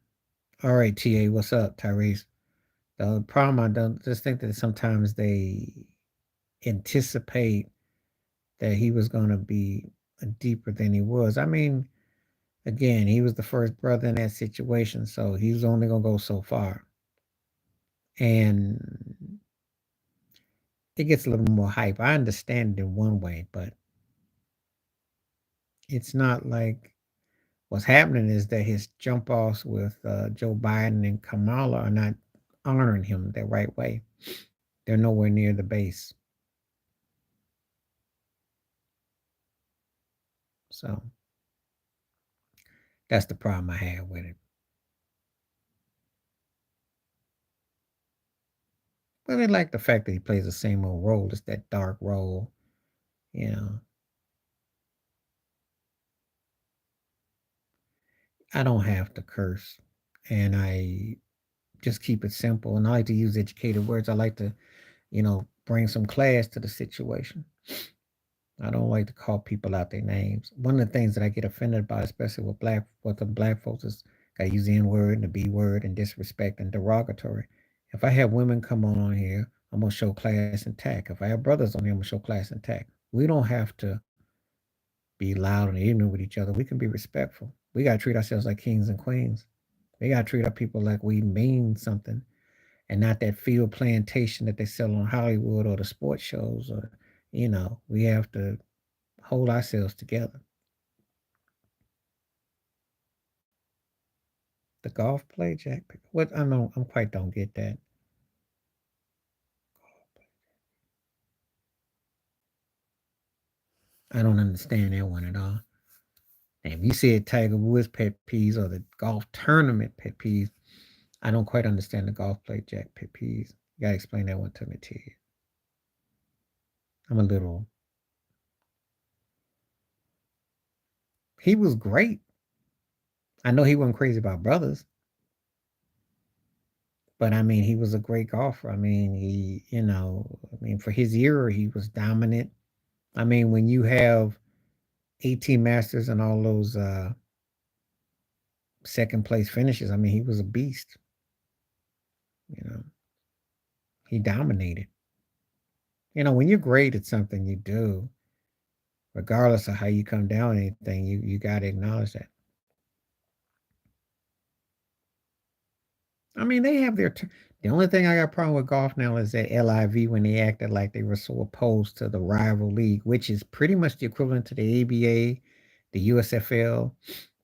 All right, TA, what's up, Tyrese? The problem I don't just think that sometimes they anticipate that he was going to be deeper than he was. I mean, again, he was the first brother in that situation, so he was only going to go so far. And it gets a little more hype. I understand it in one way, but it's not like what's happening is that his jump offs with Joe Biden and Kamala are not honoring him the right way. They're nowhere near the base. So that's the problem I have with it. But I like the fact that he plays the same old role. It's that dark role, you know. I don't have to curse, and I just keep it simple. And I like to use educated words. I like to, bring some class to the situation. I don't like to call people out their names. One of the things that I get offended about, especially with the black folks, is gotta use the N word and the B word and disrespect and derogatory. If I have women come on here, I'm gonna show class and tact. If I have brothers on here, I'm gonna show class and tact. We don't have to be loud and ignorant with each other. We can be respectful. We gotta treat ourselves like kings and queens. We gotta treat our people like we mean something and not that field plantation that they sell on Hollywood or the sports shows or we have to hold ourselves together. The golf play, Jack. What I know, I'm quite don't get that. I don't understand that one at all. And if you said Tiger Woods pet peeves or the golf tournament pet peeves, I don't quite understand the golf play, Jack pet peeves. You gotta explain that one to me, Ted. I'm a little. He was great. I know he wasn't crazy about brothers, but I mean, he was a great golfer. I mean, for his era, he was dominant. I mean, when you have 18 Masters and all those second place finishes, I mean, he was a beast. You know, he dominated. When you're great at something you do, regardless of how you come down on anything, you got to acknowledge that. I mean, they have their. The only thing I got a problem with golf now is that LIV when they acted like they were so opposed to the rival league, which is pretty much the equivalent to the ABA, the USFL,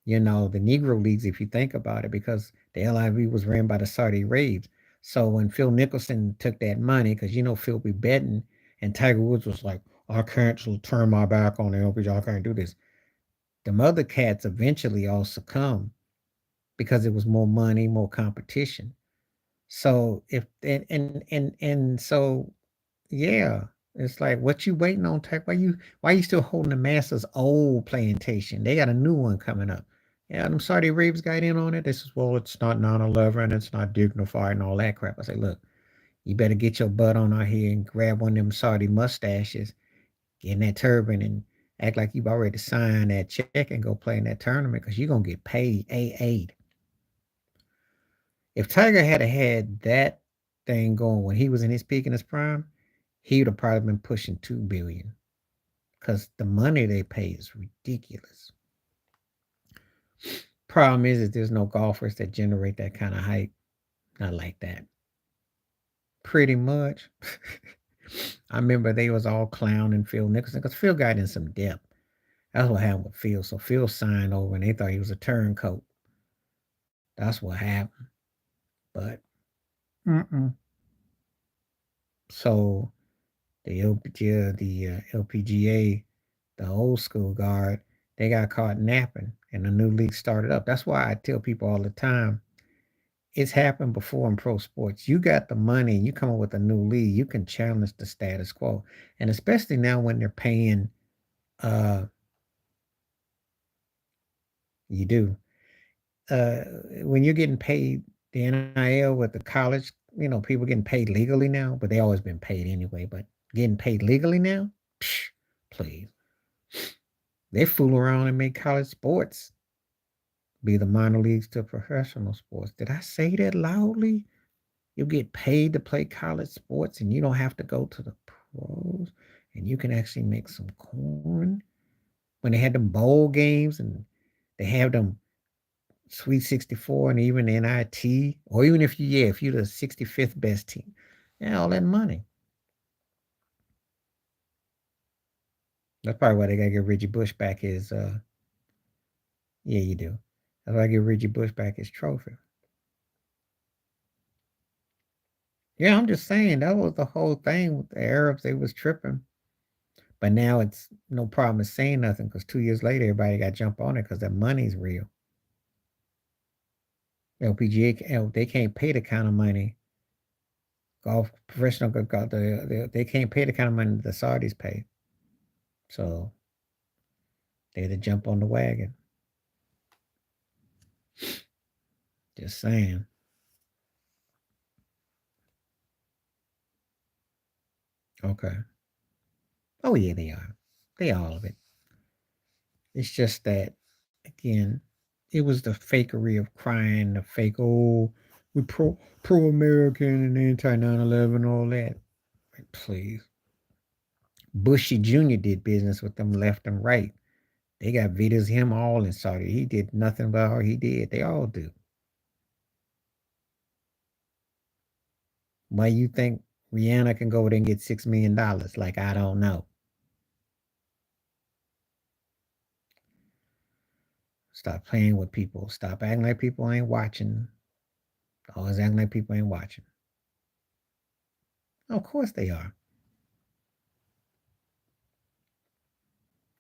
the Negro leagues, if you think about it, because the LIV was ran by the Saudi Arabs. So when Phil Nicholson took that money, because Phil be betting, and Tiger Woods was like, I can't turn my back on the LPG, I can't do this. The other cats eventually all succumb because it was more money, more competition. So if and so yeah, it's like what you waiting on, Tech? Why you still holding the Masters old plantation? They got a new one coming up. Yeah, them Saudi Arabians got in on it. This is it's not 9/11, it's not dignified and all that crap. I say, look, you better get your butt on out here and grab one of them Saudi mustaches, get in that turban and act like you've already signed that check and go play in that tournament because you're gonna get paid A8. If Tiger had that thing going when he was in his peak in his prime, he would have probably been pushing 2 billion because the money they pay is ridiculous. Problem is that there's no golfers that generate that kind of hype. Not like that. Pretty much. I remember they was all clowning Phil Nicholson because Phil got in some depth. That's what happened with Phil. So Phil signed over and they thought he was a turncoat. That's what happened. But so the LPGA, the old school guard, they got caught napping and a new league started up. That's why I tell people all the time, it's happened before in pro sports. You got the money, you come up with a new league, you can challenge the status quo. And especially now when they're paying, uh, you do. Uh, when you're getting paid the NIL with the college, people getting paid legally now, but they always been paid anyway. But getting paid legally now, psh, please. They fool around and make college sports be the minor leagues to professional sports. Did I say that loudly? You get paid to play college sports and you don't have to go to the pros and you can actually make some coin. When they had them bowl games and they have them Sweet 64 and even NIT, or even if you're the 65th best team, yeah, all that money. That's probably why they gotta get Reggie Bush back his yeah, you do. That's why I give Reggie Bush back his trophy. Yeah, I'm just saying that was the whole thing with the Arabs. They was tripping. But now it's no problem in saying nothing because 2 years later, everybody got to jump on it because that money's real. LPGA, they can't pay the kind of money golf professional golf, they can't pay the kind of money the Saudis pay. So they had to jump on the wagon. Just saying. Okay. Oh yeah, they are. They all of it. It's just that again, it was the fakery of crying, the fake we pro American and anti 9/11, all that. Like, please. Bushy Jr. did business with them left and right. They got videos of him all in Saudi. He did nothing but all he did. They all do. Why you think Rihanna can go over there and get $6 million? Like I don't know. Stop playing with people. Stop acting like people ain't watching. Always acting like people ain't watching. Of course they are.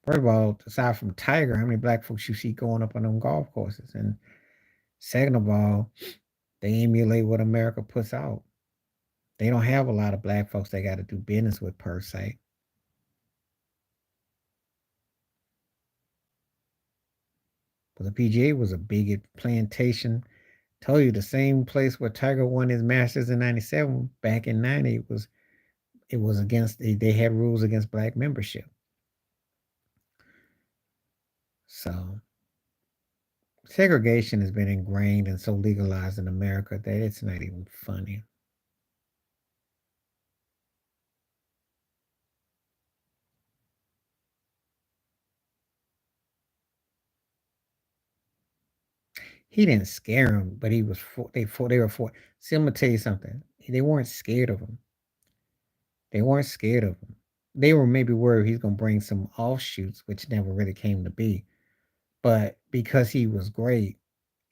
First of all, aside from Tiger, how many black folks you see going up on them golf courses? And second of all, they emulate what America puts out. They don't have a lot of black folks they got to do business with per se. But the PGA was a big plantation. Told you the same place where Tiger won his Masters in '97. Back in '90, it was against they had rules against black membership. So segregation has been ingrained and so legalized in America that it's not even funny. He didn't scare him, but he was they were for. See, I'm gonna tell you something. They weren't scared of him. They weren't scared of him. They were maybe worried he's gonna bring some offshoots, which never really came to be. But because he was great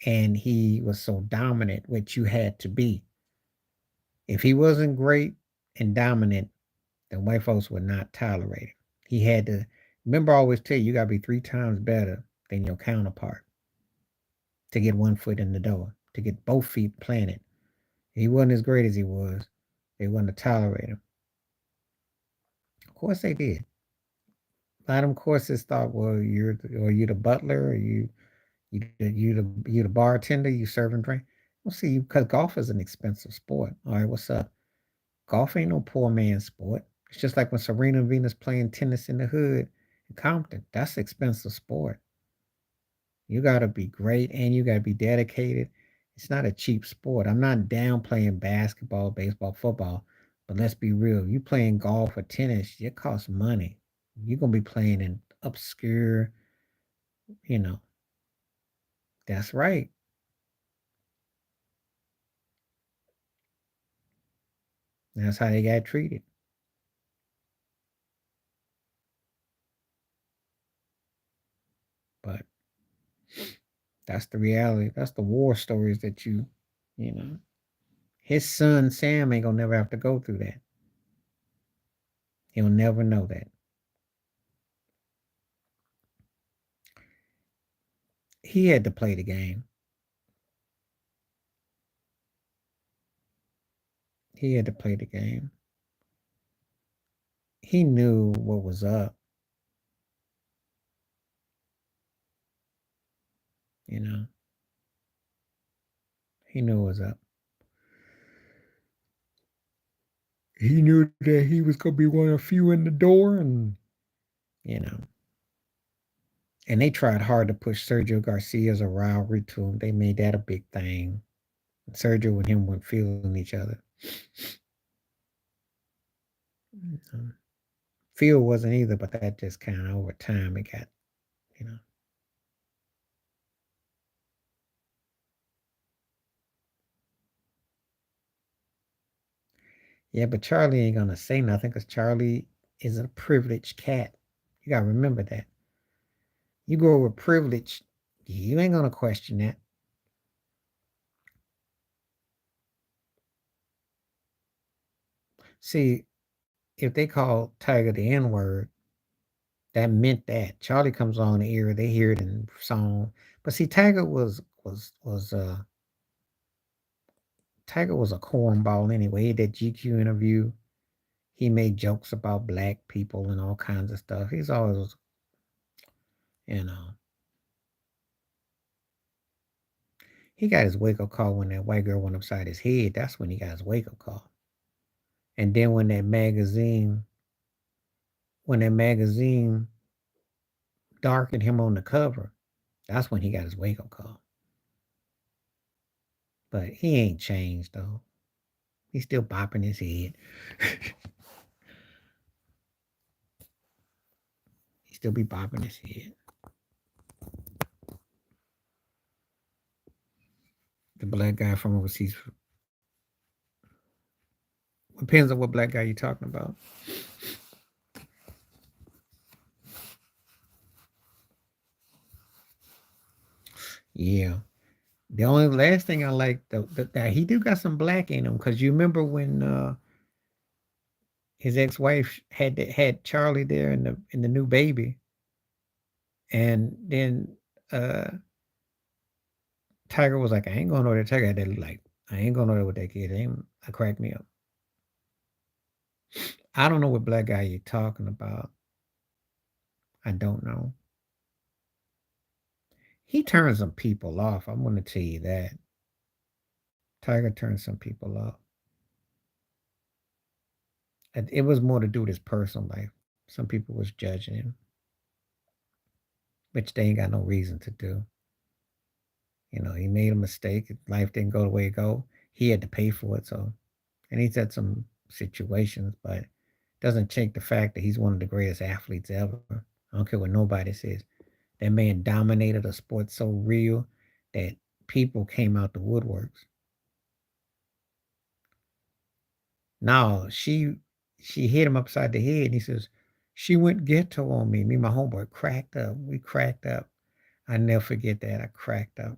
and he was so dominant, which you had to be. If he wasn't great and dominant, then white folks would not tolerate him. He had to remember I always tell you, you gotta be 3 times better than your counterpart to get one foot in the door, to get both feet planted. If he wasn't as great as he was, they wouldn't tolerate him. Of course they did. A lot of them courses thought, well, you the butler, or you the bartender, you serving drink. Well, see, because golf is an expensive sport. All right, what's up? Golf ain't no poor man's sport. It's just like when Serena and Venus playing tennis in the hood in Compton. That's an expensive sport. You got to be great and you got to be dedicated. It's not a cheap sport. I'm not downplaying basketball, baseball, football, but let's be real. You playing golf or tennis, it costs money. You're going to be playing in obscure, you know, that's right. That's how they got treated. But that's the reality. That's the war stories that you know, his son Sam ain't gonna never have to go through that. He'll never know that. He had to play the game. He had to play the game. He knew what was up, you know. He knew what was up. He knew that he was gonna be one of the few in the door, and you know. And they tried hard to push Sergio Garcia's a rivalry to him. They made that a big thing. Sergio and him weren't feeling each other. Um, Phil wasn't either, but that just kind of over time it got, you know. Yeah, but Charlie ain't gonna say nothing because Charlie is a privileged cat. You gotta remember that. You grow with privilege, you ain't gonna question that. See, if they call Tiger the N word, that meant that Charlie comes on the ear, they hear it in song. But see, Tiger was a cornball anyway. He had that GQ interview. He made jokes about black people and all kinds of stuff. He's always, you know, he got his wake up call when that white girl went upside his head. That's when he got his wake up call. And then when that magazine darkened him on the cover, that's when he got his wake up call. But he ain't changed though. He's still bopping his head. He still be bopping his head. The black guy from overseas. Depends on what black guy you're talking about. Yeah. The only last thing I like though that he do got some black in him because you remember when his ex-wife had Charlie there in the new baby, and then uh Tiger was like, I ain't going over there. Tiger had that like, I ain't going over there with that kid. It ain't I cracked me up. I don't know what black guy you're talking about. I don't know. He turns some people off. I'm gonna tell you that. Tiger turns some people off. It was more to do with his personal life. Some people was judging him, which they ain't got no reason to do. You know, he made a mistake. Life didn't go the way it go. He had to pay for it. So, and he's had some situations, but doesn't change the fact that he's one of the greatest athletes ever. I don't care what nobody says. That man dominated a sport so real that people came out the woodworks. No, she hit him upside the head, and he says, "She went ghetto on me." Me and my homeboy cracked up. We cracked up. I never forget that. I cracked up.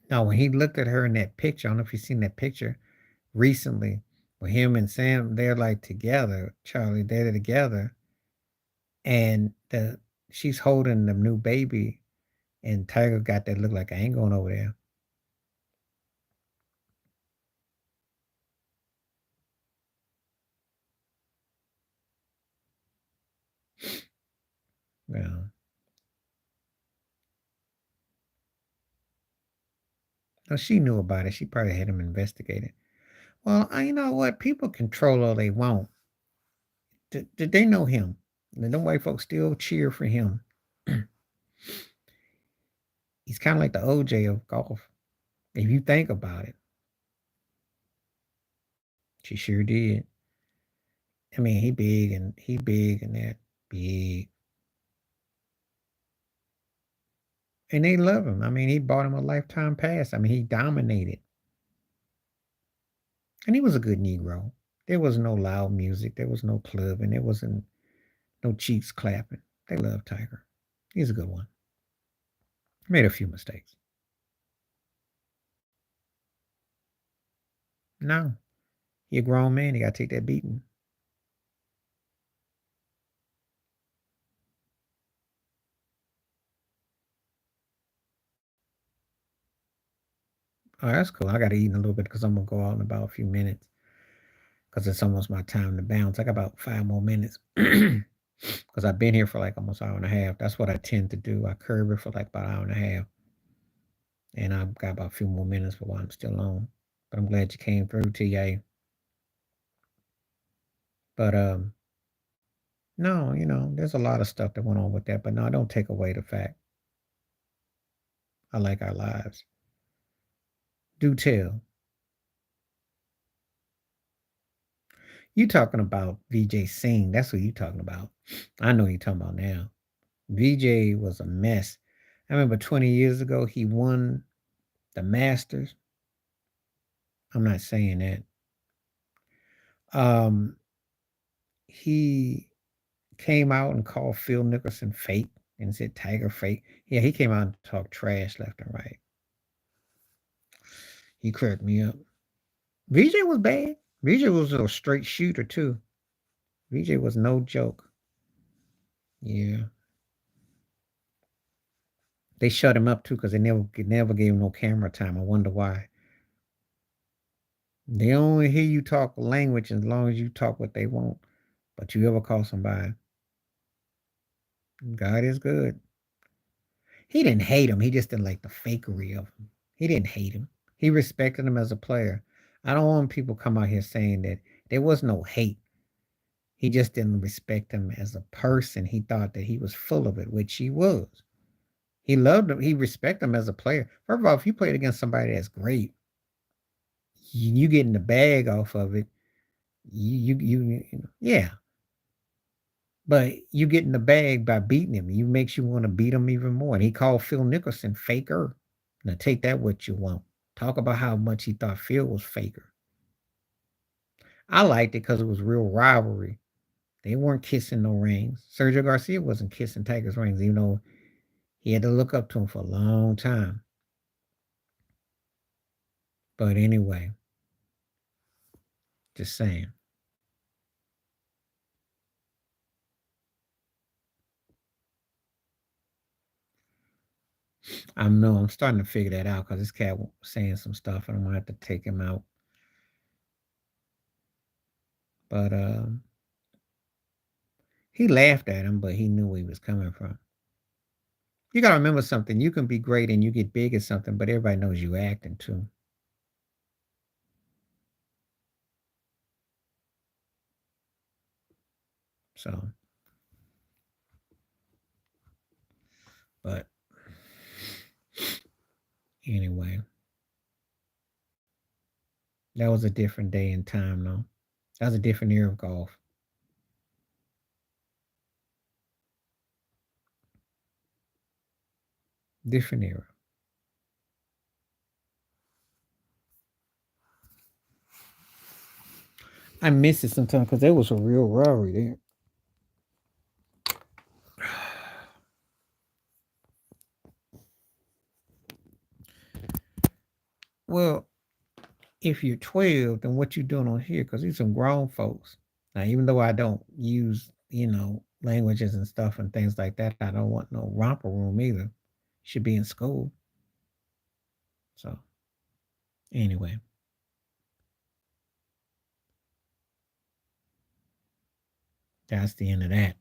Now, when he looked at her in that picture, I don't know if you've seen that picture recently, with him and Sam, they're like together. Charlie, they're together, and she's holding the new baby, and Tiger got that look like I ain't going over there. Yeah. No, she knew about it. She probably had him investigated. Well, you know what? People control all they want. Did they know him? And them white folks still cheer for him. He's kind of like the OJ of golf. If you think about it, she sure did. I mean, he big and that big, and they love him. I mean, he bought him a lifetime pass. I mean, he dominated, and he was a good Negro. There was no loud music. There was no clubbing. There wasn't no cheeks clapping. They love Tiger. He's a good one. Made a few mistakes. No, he a grown man. He got to take that beating. Oh, that's cool. I got to eat in a little bit because I'm gonna go out in about a few minutes because it's almost my time to bounce. I got about 5 more minutes because I've been here for like almost an hour and a half. That's what I tend to do. I curb it for like about an hour and a half, and I've got about a few more minutes for while I'm still on. But I'm glad you came through, TA. But no, there's a lot of stuff that went on with that. But no, I don't take away the fact I like our lives. Do tell. You talking about VJ Singh? That's what you talking about. I know what you're talking about now. VJ was a mess. I remember 20 years ago he won the Masters. I'm not saying that. Um, he came out and called Phil Nicholson fake and said Tiger fake. Yeah, he came out and talked trash left and right. He cracked me up. VJ was bad. VJ was a straight shooter too. VJ was no joke. Yeah, they shut him up too because they never gave him no camera time. I wonder why. They only hear you talk language as long as you talk what they want. But you ever call somebody, God is good. He didn't hate him. He just didn't like the fakery of him. He didn't hate him. He respected him as a player. I don't want people come out here saying that there was no hate. He just didn't respect him as a person. He thought that he was full of it, which he was. He loved him. He respected him as a player. First of all, if you played against somebody that's great, you getting the bag off of it. Yeah. But you getting the bag by beating him. You makes you want to beat him even more. And he called Phil Nicholson faker. Now take that what you want. Talk about how much he thought Phil was faker. I liked it because it was real rivalry. They weren't kissing no rings. Sergio Garcia wasn't kissing Tiger's rings, even though he had to look up to him for a long time. But anyway, just saying. I know I'm starting to figure that out because this cat was saying some stuff and I'm gonna have to take him out. But he laughed at him, but he knew where he was coming from. You gotta remember something. You can be great and you get big at something, but everybody knows you acting too. So, but anyway, that was a different day and time, though. That was a different era of golf. Different era. I miss it sometimes because there was a real rivalry there. Well, if you're 12, then what you doing on here? Because these some grown folks. Now, even though I don't use, languages and stuff and things like that, I don't want no romper room either. Should be in school. So anyway, that's the end of that.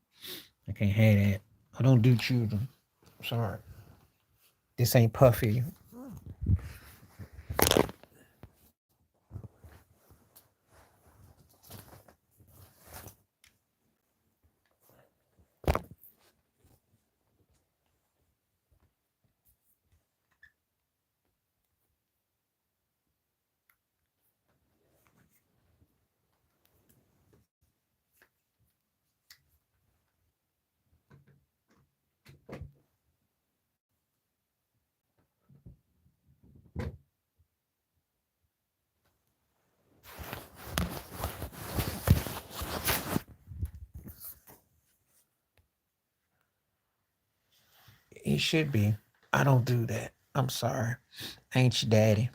I can't have that. I don't do children. Sorry. This ain't Puffy. He should be. I don't do that. I'm sorry. I ain't your daddy.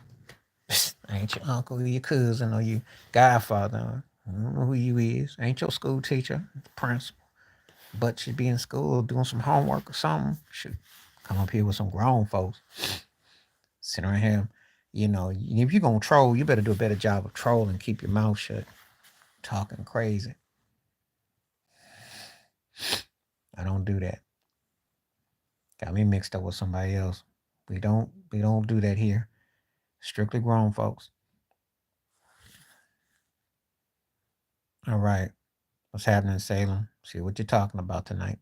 I ain't your uncle, your cousin, or your godfather. I don't know who you is. I ain't your school teacher, principal. But should be in school doing some homework or something. Should come up here with some grown folks. Sit around here. If you're gonna troll, you better do a better job of trolling. Keep your mouth shut. Talking crazy. I don't do that. Got me mixed up with somebody else. We don't do that here. Strictly grown folks. All right. What's happening, Salem? See what you're talking about tonight.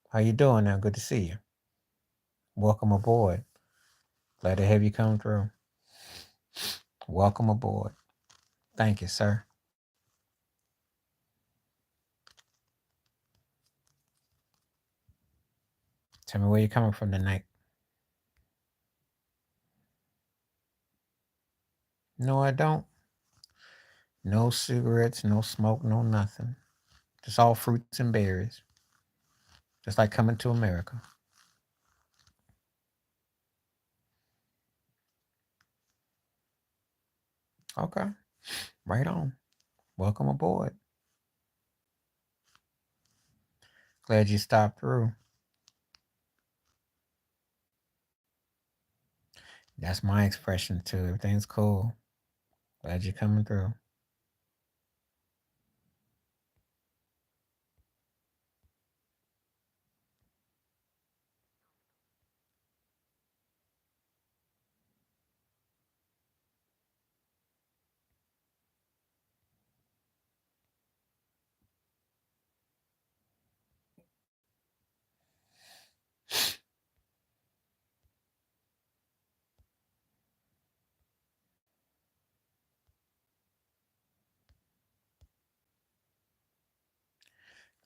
How you doing now? Good to see you. Welcome aboard. Glad to have you come through. Welcome aboard. Thank you, sir. Tell me where you're coming from tonight. No, I don't. No cigarettes, no smoke, no nothing. Just all fruits and berries. Just like coming to America. Okay. Right on. Welcome aboard. Glad you stopped through. That's my expression too. Everything's cool. Glad you're coming through.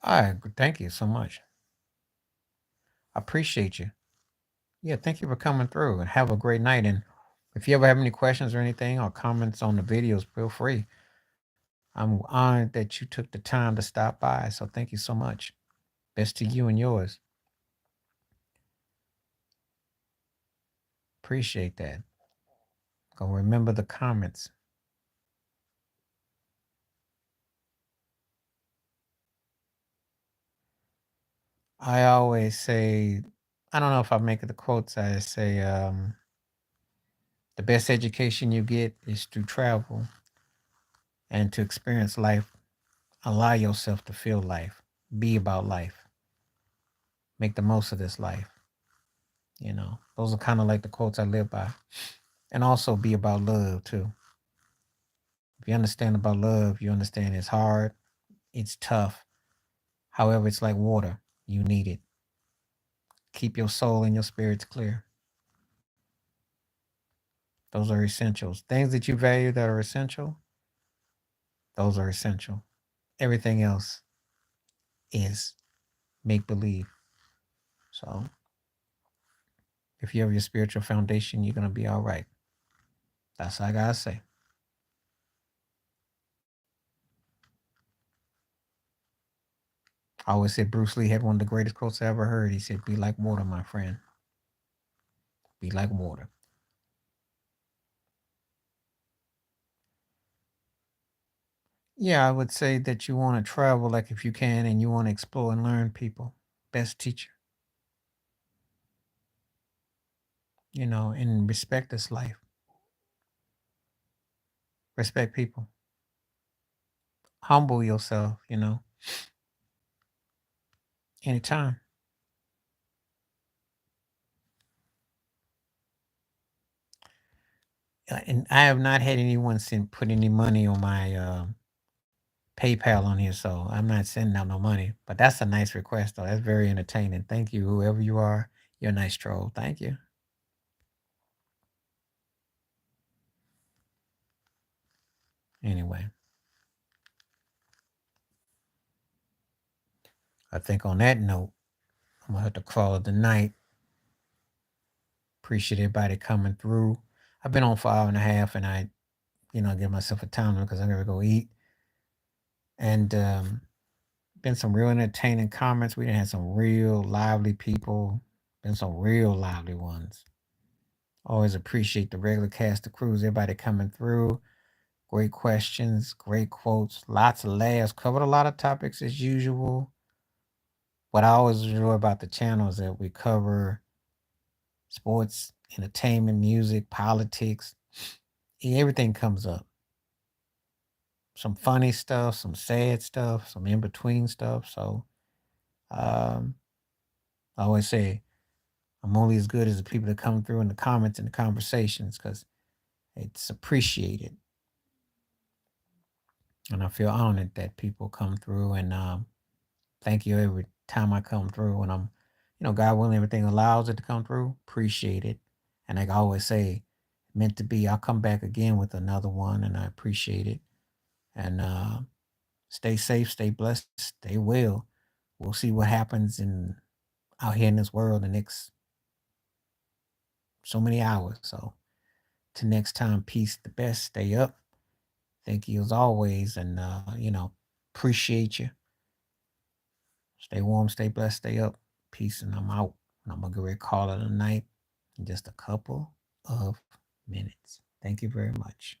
All right. Thank you so much. I appreciate you. Yeah, thank you for coming through and have a great night. And if you ever have any questions or anything or comments on the videos, feel free. I'm honored that you took the time to stop by. So thank you so much. Best to you and yours. Appreciate that. Gonna remember the comments. I always say, I don't know if I make it the quotes. I say, the best education you get is through travel and to experience life. Allow yourself to feel life. Be about life. Make the most of this life. Those are kind of like the quotes I live by. And also be about love too. If you understand about love, you understand it's hard, it's tough. However, it's like water. You need it. Keep your soul and your spirits clear. Those are essentials. Things that you value that are essential, those are essential. Everything else is make believe. So if you have your spiritual foundation, you're going to be all right. That's all I got to say. I always said Bruce Lee had one of the greatest quotes I ever heard. He said, "Be like water, my friend. Be like water." Yeah, I would say that you want to travel, like if you can, and you want to explore and learn people. Best teacher, and respect this life. Respect people. Humble yourself, anytime. And I have not had anyone put any money on my PayPal on here, so I'm not sending out no money. But that's a nice request, though. That's very entertaining. Thank you, whoever you are. You're a nice troll. Thank you. Anyway, I think on that note, I'm gonna have to call it the night. Appreciate everybody coming through. I've been on for an hour and a half, and I, give myself a timer because I'm gonna go eat. And been some real entertaining comments. We done had some real lively people. Been some real lively ones. Always appreciate the regular cast of crews, everybody coming through. Great questions, great quotes, lots of laughs. Covered a lot of topics as usual. What I always enjoy about the channel is that we cover sports, entertainment, music, politics. Everything comes up. Some funny stuff, some sad stuff, some in between stuff. So um, I always say I'm only as good as the people that come through in the comments and the conversations because it's appreciated. And I feel honored that people come through and thank you every time I come through. And I'm, God willing, everything allows it to come through. Appreciate it. And like I always say, meant to be. I'll come back again with another one, and I appreciate it. And stay safe, stay blessed, stay well. We'll see what happens out here in this world the next so many hours. So till next time, peace, the best, stay up. Thank you as always, and appreciate you. Stay warm, stay blessed, stay up. Peace, and I'm out. And I'm gonna go ahead and call it a night in just a couple of minutes. Thank you very much.